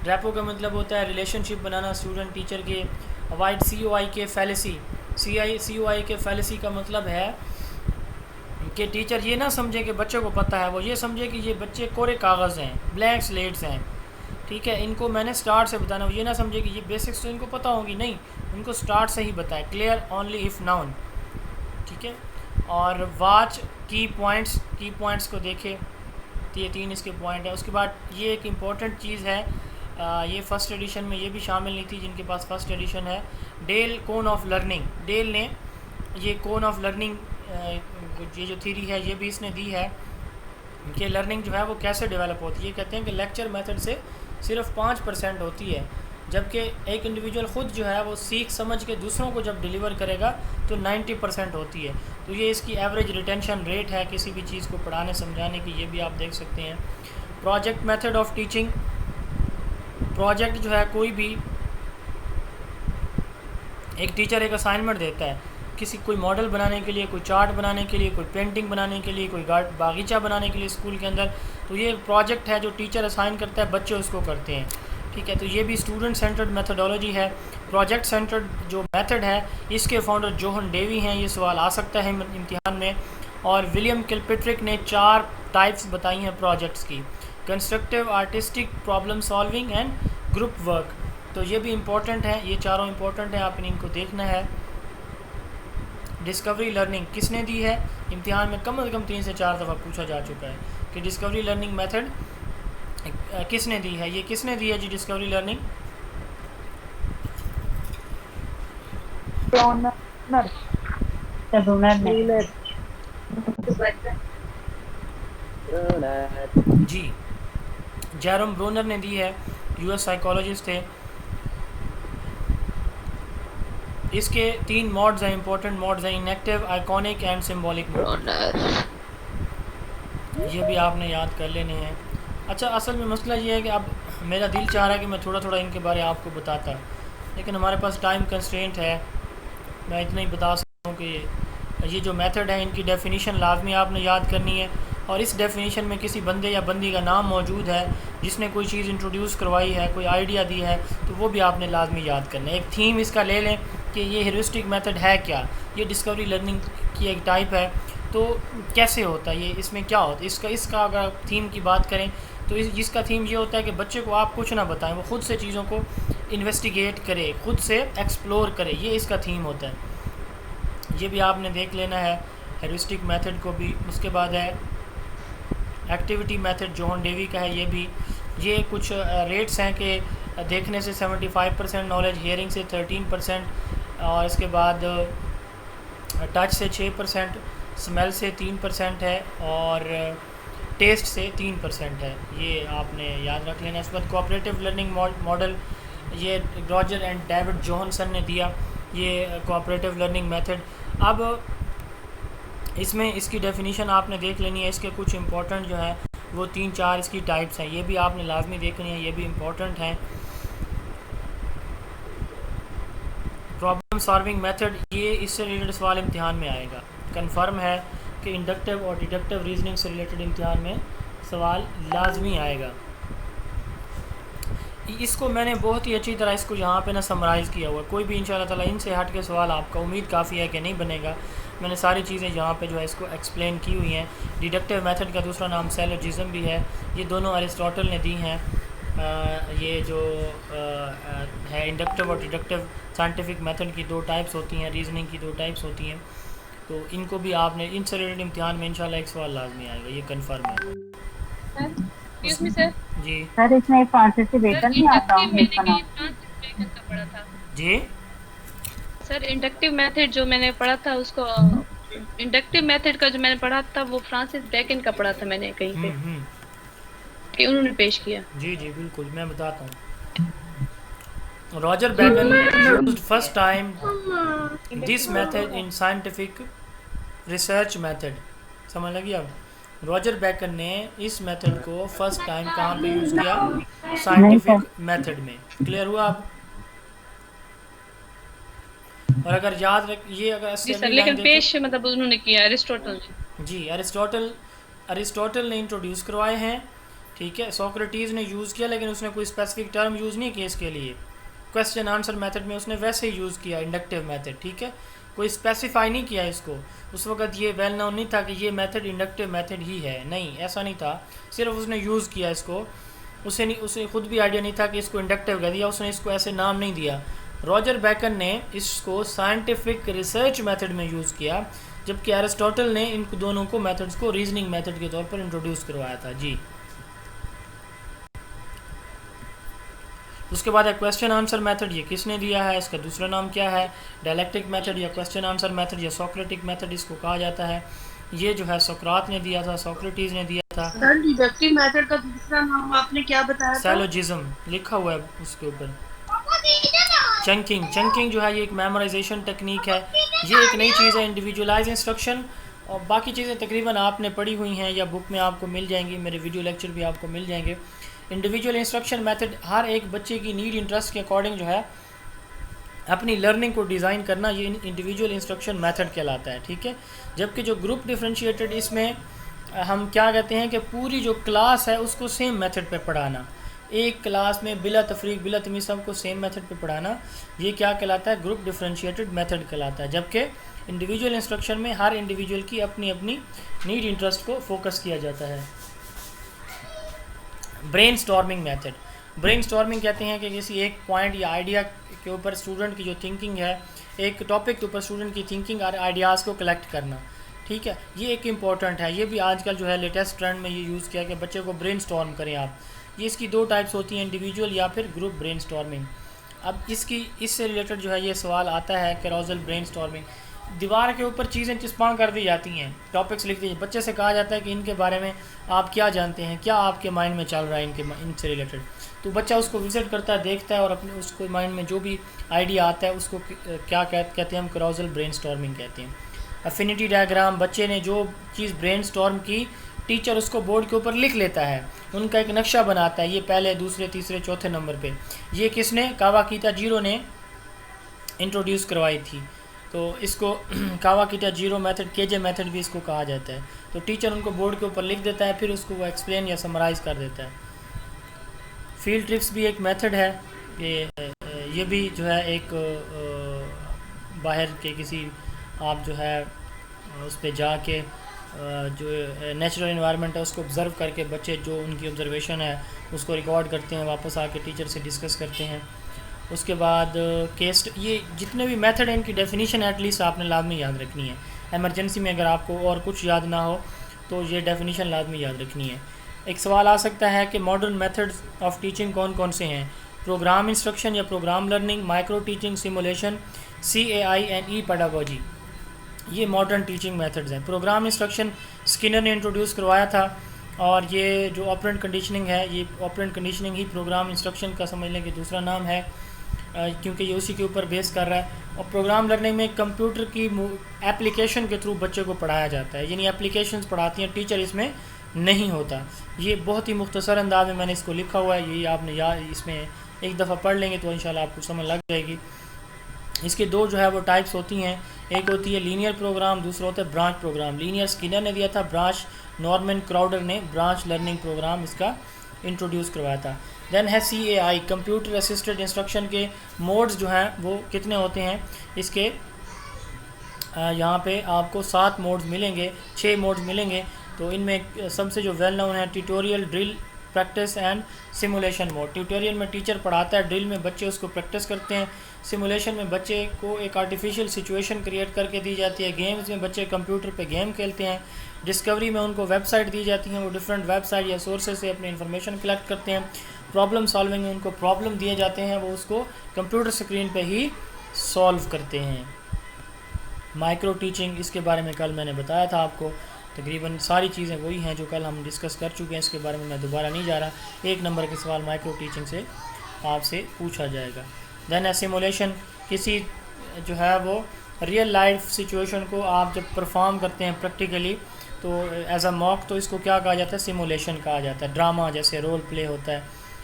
रैपो का मतलब होता है रिलेशनशिप बनाना स्टूडेंट टीचर के। Avoid COIK fallacy. COIK fallacy का मतलब है कि टीचर ये ना समझे कि बच्चे को पता है, वो ये समझे कि ये बच्चे कोरे कागज़ हैं, ब्लैंक स्लेट्स हैं। ठीक है, इनको मैंने स्टार्ट से बताना, वो ये ना समझे कि ये बेसिक्स तो इनको पता होगी, नहीं, उनको स्टार्ट से ही बताए। Clear only if noun. ठीक है, और वॉच की पॉइंट्स को देखे, तो ये 3 इसके पॉइंट है। उसके बाद ये एक इम्पॉर्टेंट चीज़ है, ये फ़र्स्ट एडिशन में ये भी शामिल नहीं थी जिनके पास फ़र्स्ट एडिशन है। Dale cone of learning. Dale ने ये कोन ऑफ लर्निंग ये जो थ्योरी है ये भी इसने दी है कि लर्निंग जो है वो कैसे डेवलप होती है। ये कहते हैं कि लेक्चर मेथड से सिर्फ 5% होती है, जबकि एक इंडिविजुअल ख़ुद जो है वो सीख समझ के दूसरों को जब डिलीवर करेगा तो 90% होती है। तो ये इसकी एवरेज रिटेंशन रेट है किसी भी चीज़ को पढ़ाने समझाने की, ये भी आप देख सकते हैं। Project method of teaching. Project जो है कोई भी एक टीचर एक असाइनमेंट देता है कोई मॉडल बनाने के लिए, कोई चार्ट बनाने के लिए, कोई पेंटिंग बनाने के लिए, कोई बागीचा बनाने के लिए स्कूल के अंदर, तो ये एक प्रोजेक्ट है जो टीचर असाइन करता है, बच्चे उसको करते हैं। ठीक है, तो ये भी स्टूडेंट सेंटर्ड मेथडोलॉजी है। प्रोजेक्ट सेंटर्ड जो मेथड है इसके फाउंडर जोहन डेवी हैं। ये सवाल आ सकता है इम्तिहान में। और विलियम किलपेट्रिक ने 4 टाइप्स बताई हैं प्रोजेक्ट्स की, constructive, artistic, problem solving and group work. तो ये भी इम्पोर्टेंट है, ये चारों इम्पोर्टेंट हैं, आपने इनको देखना है। डिस्कवरी लर्निंग किसने दी है, इम्तिहान में कम से कम 3 से 4 दफ़ा पूछा जा चुका है कि डिस्कवरी लर्निंग मेथड किसने दी है। ये किसने दी है जी डिस्कवरी लर्निंग? जी, जेरोम ब्रोनर ने दी है, US साइकोलॉजिस्ट थे। इसके 3 मोड्स हैं, इंपॉर्टेंट मोड्स हैं, inactive, iconic and symbolic mode. ये भी आपने याद कर लेने हैं। अच्छा, असल में मसला ये है कि अब मेरा दिल चाह रहा है कि मैं थोड़ा थोड़ा इनके बारे आपको बताता, लेकिन हमारे पास टाइम कंस्ट्रेंट है। मैं इतना ही बता सकता हूँ कि ये जो मेथड है इनकी डेफिनीशन लाजमी आपने याद करनी है, और इस डेफिनीशन में किसी बंदे या बंदी का नाम मौजूद है जिसने कोई चीज़ इंट्रोड्यूस करवाई है, कोई आइडिया दी है, तो वो भी आपने लाजमी याद करना है। एक थीम इसका ले लें कि ये हेरिस्टिक मेथड है क्या, ये डिस्कवरी लर्निंग की एक टाइप है, तो कैसे होता है ये, इसमें क्या होता है, इसका अगर थीम की बात करें तो इसका थीम ये होता है कि बच्चे को आप कुछ ना बताएं, वो ख़ुद से चीज़ों को इन्वेस्टिगेट करे, ख़ुद से एक्सप्लोर करे, ये इसका थीम होता है। ये भी आपने देख लेना है हेरिस्टिक मेथड को भी। उसके बाद है एक्टिविटी मेथड, जॉन डेवी का है। ये कुछ रेट्स हैं कि देखने से 75% नॉलेज, हेयरिंग से 13%, और इसके बाद टच से 6%, स्मेल से 3% है, और टेस्ट से 3% है। ये आपने याद रख लेना। इसके बाद कोऑपरेटिव लर्निंग मॉडल, ये रॉजर एंड डेविड जॉनसन ने दिया ये कोऑपरेटिव लर्निंग मेथड। अब इसमें इसकी डेफिनेशन आपने देख लेनी है। इसके कुछ इंपॉर्टेंट जो है वो 3-4 इसकी टाइप्स हैं, ये भी आपने लाजमी देखनी है, ये भी इम्पोर्टेंट हैं। प्रॉब्लम सॉल्विंग मेथड, ये इससे रिलेटेड सवाल इम्तिहान में आएगा। कंफर्म है कि इंडक्टिव और डिडक्टिव रीजनिंग से रिलेटेड इम्तिहान में सवाल लाजमी आएगा। इसको मैंने बहुत ही अच्छी तरह इसको यहाँ पे ना समराइज़ किया हुआ है। कोई भी इंशाल्लाह ताला इनसे हट के सवाल आपका उम्मीद काफ़ी है कि नहीं बनेगा। मैंने सारी चीज़ें यहाँ पे जो है इसको एक्सप्लेन की हुई हैं। डिडक्टिव मेथड का दूसरा नाम सैलोजिज्म भी है। ये दोनों अरिस्टोटल ने दी हैं। ये जो है इंडक्टिव और डिडक्टिव साइंटिफिक मेथड की 2 टाइप्स होती हैं, रीजनिंग की 2 टाइप्स होती हैं। तो इनको भी आपने इनसे रिलेटेड इम्तिहान में इंशाल्लाह एक सवाल लाजमी आएगा, ये कन्फर्म है। Excuse me sir. जी सर इसमें फ्रांसिस बेकन नहीं आता मैंने फ्रांसिस बेकन का पढ़ा था। जी सर इंडक्टिव मेथड जो मैंने पढ़ा था उसको, इंडक्टिव मेथड का जो मैंने पढ़ा था वो फ्रांसिस बेकन का पढ़ा था मैंने कहीं पे कि उन्होंने पेश किया। जी जी बिल्कुल, मैं बताता हूँ। Roger Bacon used first time this method in scientific research method. समझ लगी अब? रॉजर बेकन ने इस मेथड को फर्स्ट टाइम कहाँ पे यूज़ किया? साइंटिफिक मेथड में। क्लियर हुआ अब? और अगर याद रख ये अगर जी सर, लेकिन पेश मतलब उन्होंने किया अरिस्टोटल ने। जी अरिस्टोटल ने इंट्रोड्यूस करवाए हैं, ठीक है। सोक्रेटिस ने यूज़ किया लेकिन उसने कोई स्पेसिफिक टर्म यूज़ नहीं किया इसके लिए। क्वेश्चन आंसर मेथड में उसने वैसे ही यूज़ किया इंडक्टिव मेथड, ठीक है। कोई स्पेसिफाई नहीं किया इसको। उस वक्त ये वेल नोन नहीं था कि ये मेथड इंडक्टिव मेथड ही है, नहीं ऐसा नहीं था। सिर्फ उसने यूज़ किया इसको। उसे खुद भी आइडिया नहीं था कि इसको इंडक्टिव कह दिया, उसने इसको ऐसे नाम नहीं दिया। रॉजर बेकन ने इसको साइंटिफिक रिसर्च मेथड में यूज़ किया, जबकि एरिस्टोटल ने इन दोनों को मेथड्स को रीजनिंग मेथड के तौर पर इंट्रोड्यूस करवाया था। जी उसके बाद है क्वेश्चन आंसर मेथड। ये किसने दिया है? इसका दूसरा नाम क्या है? डायलेक्टिक मेथड या क्वेश्चन आंसर मेथड या सोक्रेटिक मेथड इसको कहा जाता है। ये जो है सोक्रात ने दिया था, सोक्रेटिस ने दिया था। सर डिडक्टिव मेथड का दूसरा नाम आपने क्या बताया था? सैलोजिज्म लिखा हुआ है उसके ऊपर। चंकिंग जो है ये एक मेमोराइजेशन टेक्निक है। ये एक नई चीज़ है, इंडिविजुअलाइज इंस्ट्रक्शन। और बाकी चीज़ें तकरीबन आपने पढ़ी हुई हैं या बुक में आपको मिल जाएंगी, मेरे वीडियो लेक्चर भी आपको मिल जाएंगे। इंडिविजुअल इंस्ट्रक्शन मेथड, हर एक बच्चे की नीड इंटरेस्ट के अकॉर्डिंग जो है अपनी लर्निंग को डिज़ाइन करना, ये इंडिविजुअल इंस्ट्रक्शन मेथड कहलाता है, ठीक है। जबकि जो ग्रुप डिफरेंशिएटेड, इसमें हम क्या कहते हैं कि पूरी जो क्लास है उसको सेम मेथड पे पढ़ाना। एक क्लास में बिला तफरीक बिला तमीज़ सबको सेम मेथड पे पढ़ाना, ये क्या कहलाता है? ग्रुप डिफरेंशिएटेड मेथड कहलाता है। जबकि इंडिविजुअल इंस्ट्रक्शन में हर इंडिविजुअल की अपनी अपनी नीड इंटरेस्ट को फोकस किया जाता है। ब्रेनस्टॉर्मिंग मेथड, ब्रेनस्टॉर्मिंग कहते हैं कि किसी एक पॉइंट या आइडिया के ऊपर स्टूडेंट की जो थिंकिंग है, एक टॉपिक के ऊपर स्टूडेंट की थिंकिंग और आइडियाज़ को कलेक्ट करना, ठीक है। ये एक इम्पॉर्टेंट है। ये भी आजकल जो है लेटेस्ट ट्रेंड में ये यूज़ किया कि बच्चे को ब्रेनस्टॉर्म करें आप। ये इसकी 2 टाइप्स होती हैं, इंडिविजुअल या फिर ग्रुप ब्रेनस्टॉर्मिंग। अब इससे रिलेटेड जो है ये सवाल आता है कैरोसल ब्रेनस्टॉर्मिंग। दीवार के ऊपर चीज़ें चिस्पां कर दी जाती हैं, टॉपिक्स लिख दी, बच्चे से कहा जाता है कि इनके बारे में आप क्या जानते हैं, क्या आपके माइंड में चल रहा है इनसे रिलेटेड। तो बच्चा उसको विजिट करता है, देखता है और अपने उसको माइंड में जो भी आइडिया आता है उसको क्या कहते हैं हम? कैरोसल ब्रेनस्टॉर्मिंग कहते हैं। अफिनिटी डायग्राम, बच्चे ने जो चीज़ ब्रेनस्टॉर्म की, टीचर उसको बोर्ड के ऊपर लिख लेता है, उनका एक नक्शा बनाता है, ये पहले, दूसरे, तीसरे, चौथे नंबर पे। ये किसने? कावाकिता जीरो ने इंट्रोड्यूस करवाई थी। तो इसको कावाकिता जीरो मेथड, केजे मेथड भी इसको कहा जाता है। तो टीचर उनको बोर्ड के ऊपर लिख देता है, फिर उसको वो एक्सप्लेन या समराइज़ कर देता है। फील्ड ट्रिप्स भी एक मेथड है। ये भी जो है एक बाहर के किसी आप जो है उस पर जाके जो नेचुरल इन्वायरमेंट है उसको ऑब्ज़र्व करके बच्चे जो उनकी ऑब्ज़र्वेशन है उसको रिकॉर्ड करते हैं, वापस आके टीचर से डिस्कस करते हैं। उसके बाद केस, ये जितने भी मेथड हैं इनकी डेफिनेशन एटलीस्ट आपने लाजमी याद रखनी है। एमरजेंसी में अगर आपको और कुछ याद ना हो तो ये डेफिनेशन लाजमी याद रखनी है। एक सवाल आ सकता है कि मॉडर्न मेथड्स ऑफ टीचिंग कौन कौन से हैं? प्रोग्राम इंस्ट्रक्शन या programme learning, micro teaching, simulation, CAI and E pedagogy, ये मॉडर्न टीचिंग मेथड्स हैं। प्रोग्राम इंस्ट्रक्शन स्किनर ने इंट्रोड्यूस करवाया था, और ये जो ऑपरेंट कंडीशनिंग है, ये ऑपरेंट कंडीशनिंग ही प्रोग्राम इंस्ट्रक्शन का समझ लें कि दूसरा नाम है, क्योंकि ये उसी के ऊपर बेस कर रहा है। और प्रोग्राम लर्निंग में कंप्यूटर की एप्लीकेशन के थ्रू बच्चे को पढ़ाया जाता है, यानी एप्लीकेशंस पढ़ाती हैं, टीचर इसमें नहीं होता। ये बहुत ही मुख्तसर अंदाज में मैंने इसको लिखा हुआ है, ये आपने याद इसमें एक दफ़ा पढ़ लेंगे तो इंशाल्लाह आपको समझ लग जाएगी। इसके दो जो है वो टाइप्स होती हैं, एक होती है लीनियर प्रोग्राम, दूसरा होता है ब्रांच प्रोग्राम। लीनियर स्किनर ने दिया था, ब्रांच नॉर्मन क्राउडर ने ब्रांच लर्निंग प्रोग्राम इसका इंट्रोड्यूस करवाया था। देन है CAI, कंप्यूटर असिस्टेड इंस्ट्रक्शन के मोड्स जो हैं वो कितने होते हैं? इसके यहाँ पे आपको 7 मोड्स मिलेंगे, 6 मोड्स मिलेंगे। तो इनमें सबसे जो वेल नोन है tutorial, drill, practice and simulation mode. Tutorial में टीचर पढ़ाता है, ड्रिल में बच्चे उसको प्रैक्टिस करते हैं, सिमुलेशन में बच्चे को एक आर्टिफिशियल सिचुएशन क्रिएट करके दी जाती है, गेम्स में बच्चे कंप्यूटर पे गेम खेलते हैं, डिस्कवरी में उनको वेबसाइट दी जाती हैं, वो डिफरेंट वेबसाइट या सोर्सेज से अपनी इन्फॉर्मेशन कलेक्ट करते हैं, प्रॉब्लम सॉल्विंग में उनको प्रॉब्लम दिए जाते हैं, वो उसको कंप्यूटर स्क्रीन पे ही सॉल्व करते हैं। माइक्रो टीचिंग, इसके बारे में कल मैंने बताया था आपको, तकरीबन सारी चीज़ें वही हैं जो कल हम डिस्कस कर चुके हैं, इसके बारे में मैं दोबारा नहीं जा रहा। 1 नंबर के सवाल माइक्रो टीचिंग से आपसे पूछा जाएगा। देन है सिमुलेशन, किसी जो है वो रियल लाइफ सिचुएशन को आप जब परफॉर्म करते हैं प्रैक्टिकली तो एज अ मॉक, तो इसको क्या कहा जाता है? सिमुलेशन कहा जाता है। ड्रामा जैसे रोल प्ले होता है,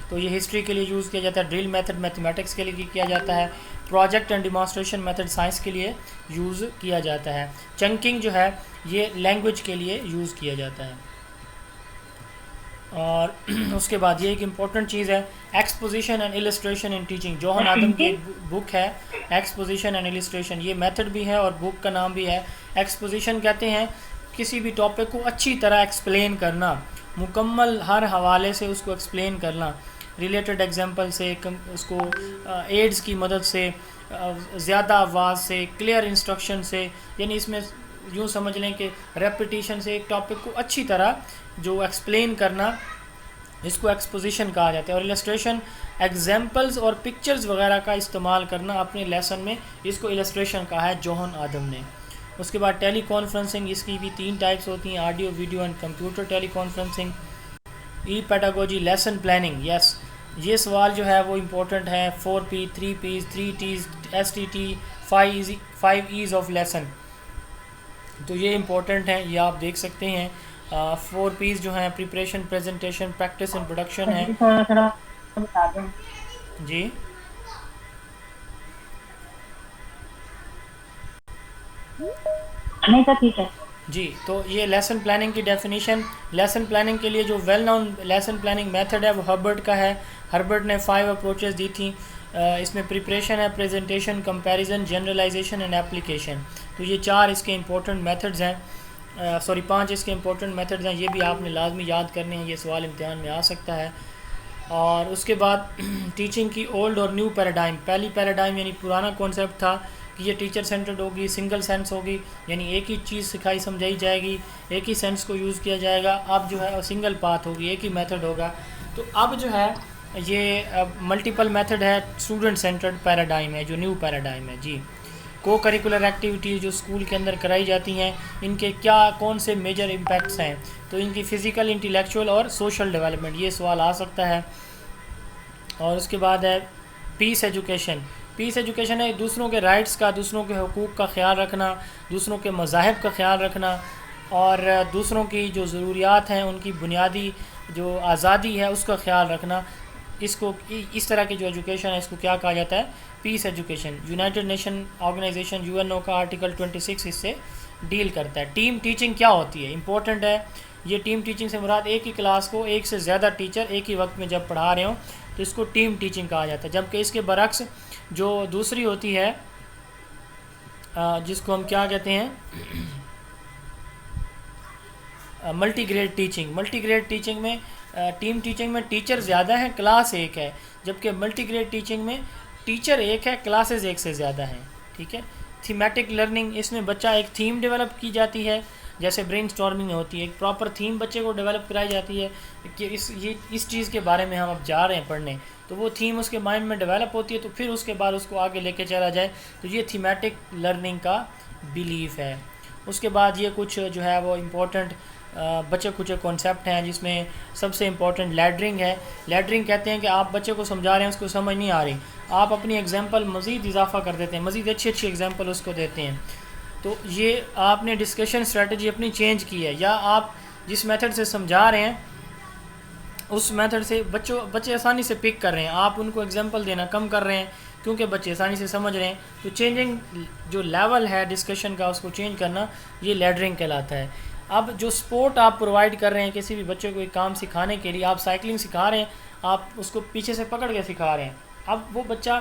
तो ये हिस्ट्री के लिए यूज़ किया जाता है। ड्रिल मेथड मैथमेटिक्स के लिए किया जाता है। Project and demonstration method science के लिए यूज़ किया जाता है। चंकिंग जो है ये लैंग्वेज के लिए यूज़ किया जाता है। और उसके बाद ये एक इम्पॉर्टेंट चीज़ है, exposition and illustration in teaching. John Adam की एक बुक है एक्सपोजिशन एंड इलस्ट्रेशन, ये मेथड भी है और बुक का नाम भी है। एक्सपोजिशन कहते हैं किसी भी टॉपिक को अच्छी तरह एक्सप्लेन करना, मुकम्मल हर हवाले से उसको एक्सप्लेन करना, रिलेटेड एग्जांपल से, उसको एड्स की मदद से, ज़्यादा आवाज़ से, क्लियर इंस्ट्रक्शन से, यानी इसमें यूँ समझ लें कि रेपिटिशन से एक टॉपिक को अच्छी तरह जो एक्सप्लेन करना, इसको एक्सपोजिशन कहा जाता है। और इलस्ट्रेशन, एग्जांपल्स और पिक्चर्स वगैरह का इस्तेमाल करना अपने लेसन में, इसको इलस्ट्रेशन कहा है जॉन आदम ने। उसके बाद टेली कॉन्फ्रेंसिंग, इसकी भी 3 टाइप्स होती हैं, audio, video and computer teleconferencing. E pedagogy, lesson planning, yes ये सवाल जो है वो इम्पोर्टेंट है। 4P, 3Ps, 3Ts, STT, 5 E's of lesson, तो ये इम्पोर्टेंट है, ये आप देख सकते हैं। 4Ps जो हैं preparation, presentation, practice and production है। जी नहीं तो ठीक है जी, तो ये लेसन प्लानिंग की डेफिनेशन। लेसन प्लानिंग के लिए जो well known lesson planning method है वो हर्बर्ट का है। हर्बर्ट ने 5 अप्रोचेस दी थी। इसमें प्रिपरेशन है, presentation, comparison, generalisation and application. तो ये 4 इसके इंपॉर्टेंट मेथड्स हैं, 5 इसके इंपॉर्टेंट मेथड्स हैं। ये भी आपने लाजमी याद करने हैं, ये सवाल इम्तिहान में आ सकता है। और उसके बाद टीचिंग की ओल्ड और न्यू पैराडाइम। पहली पैराडाइम यानी पुराना कॉन्सेप्ट था कि ये टीचर सेंटर्ड होगी, सिंगल सेंस होगी, यानी एक ही चीज़ सिखाई समझाई जाएगी, एक ही सेंस को यूज़ किया जाएगा। अब जो है सिंगल पाथ होगी, एक ही मेथड होगा। तो अब जो है ये मल्टीपल मेथड है, स्टूडेंट सेंटर्ड पैराडाइम है जो न्यू पैराडाइम है। जी, को करिकुलर एक्टिविटीज़ जो स्कूल के अंदर कराई जाती हैं, इनके क्या कौन से मेजर इम्पैक्ट्स हैं? तो इनकी फ़िज़िकल, इंटेलेक्चुअल और सोशल डेवलपमेंट, ये सवाल आ सकता है। और उसके बाद है पीस एजुकेशन। पीस एजुकेशन है दूसरों के राइट्स का, दूसरों के हुकूक़ का ख्याल रखना, दूसरों के मज़ाहिब का ख्याल रखना और दूसरों की जो ज़रूरियात हैं, उनकी बुनियादी जो आज़ादी है उसका ख्याल रखना। इसको इस तरह की जो एजुकेशन है इसको क्या कहा जाता है? Peace education. United Nation Organisation UNO का आर्टिकल 26 इससे डील करता है। टीम टीचिंग क्या होती है? इंपॉर्टेंट है ये। टीम टीचिंग से मुराद एक ही क्लास को एक से ज़्यादा टीचर एक ही वक्त में जब पढ़ा रहे हों तो इसको टीम टीचिंग कहा जाता है। जबकि इसके बरक्स जो दूसरी होती है जिसको हम क्या कहते हैं, मल्टीग्रेड टीचिंग। मल्टीग्रेड टीचिंग में टीम टीचिंग में टीचर ज़्यादा हैं, क्लास एक है, जबकि मल्टीग्रेड टीचिंग में टीचर एक है, क्लासेस एक से ज़्यादा हैं। ठीक है। थीमेटिक लर्निंग, इसमें बच्चा एक थीम डेवलप की जाती है, जैसे ब्रेनस्टॉर्मिंग होती है, एक प्रॉपर थीम बच्चे को डेवलप कराई जाती है कि इस चीज़ के बारे में हम अब जा रहे हैं पढ़ने, तो वो थीम उसके माइंड में डेवलप होती है, तो फिर उसके बाद उसको आगे लेके चला जाए, तो ये थीमेटिक लर्निंग का बिलीफ है। उसके बाद ये कुछ जो है वो इम्पोर्टेंट बच्चे कुछ कॉन्सेप्ट हैं, जिसमें सबसे इम्पोर्टेंट लैडरिंग है। लैडरिंग कहते हैं कि आप बच्चे को समझा रहे हैं, उसको समझ नहीं आ रही, आप अपनी एग्जांपल मज़ीद इजाफा कर देते हैं, मज़ीद अच्छी अच्छी एग्जांपल उसको देते हैं, तो ये आपने डिस्कशन स्ट्रेटजी अपनी चेंज की है, या आप जिस मेथड से समझा रहे हैं उस मेथड से बच्चे आसानी से पिक कर रहे हैं, आप उनको एग्जांपल देना कम कर रहे हैं क्योंकि बच्चे आसानी से समझ रहे हैं। तो चेंजिंग जो लेवल है डिस्कशन का, उसको चेंज करना, ये लैडरिंग कहलाता है। अब जो सपोर्ट आप प्रोवाइड कर रहे हैं किसी भी बच्चे को एक काम सिखाने के लिए, आप साइकिलिंग सिखा रहे हैं, आप उसको पीछे से पकड़ के सिखा रहे हैं, अब वो बच्चा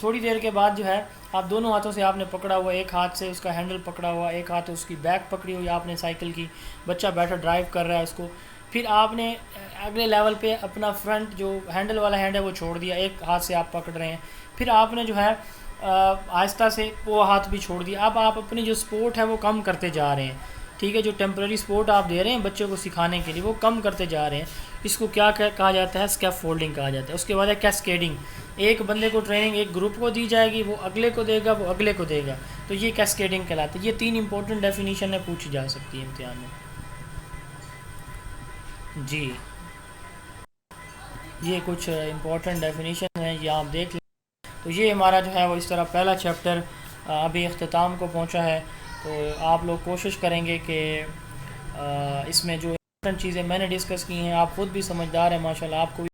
थोड़ी देर के बाद जो है, आप दोनों हाथों से आपने पकड़ा हुआ, एक हाथ से उसका हैंडल पकड़ा हुआ, एक हाथ उसकी बैक पकड़ी हुई आपने साइकिल की, बच्चा बैठा ड्राइव कर रहा है उसको, फिर आपने अगले लेवल पे अपना फ्रंट जो हैंडल वाला हैंड है वो छोड़ दिया, एक हाथ से आप पकड़ रहे हैं, फिर आपने जो है आहिस्ता से वो हाथ भी छोड़ दिया। अब आप अपनी जो सपोर्ट है वो कम करते जा रहे हैं। ठीक है, जो टेम्प्रेरी सपोर्ट आप दे रहे हैं बच्चे को सिखाने के लिए, वो कम करते जा रहे हैं। इसको क्या कहा जाता है, स्कैफोल्डिंग कहा जाता है। उसके बाद है कैस्केडिंग, एक बंदे को ट्रेनिंग एक ग्रुप को दी जाएगी, वो अगले को देगा, वो अगले को देगा, तो ये कैस्केडिंग कहलाता है। ये 3 इंपॉर्टेंट डेफिनेशन है, पूछी जा सकती है इम्तिहान में जी। ये कुछ इंपॉर्टेंट डेफिनेशन है, ये आप देख लें। तो ये हमारा जो है वो इस तरह पहला चैप्टर अभी अख्ताम को पहुंचा है। तो आप लोग कोशिश करेंगे कि इसमें जो इंपॉर्टेंट चीज़ें मैंने डिस्कस की हैं, आप ख़ुद भी समझदार हैं माशाल्लाह, आपको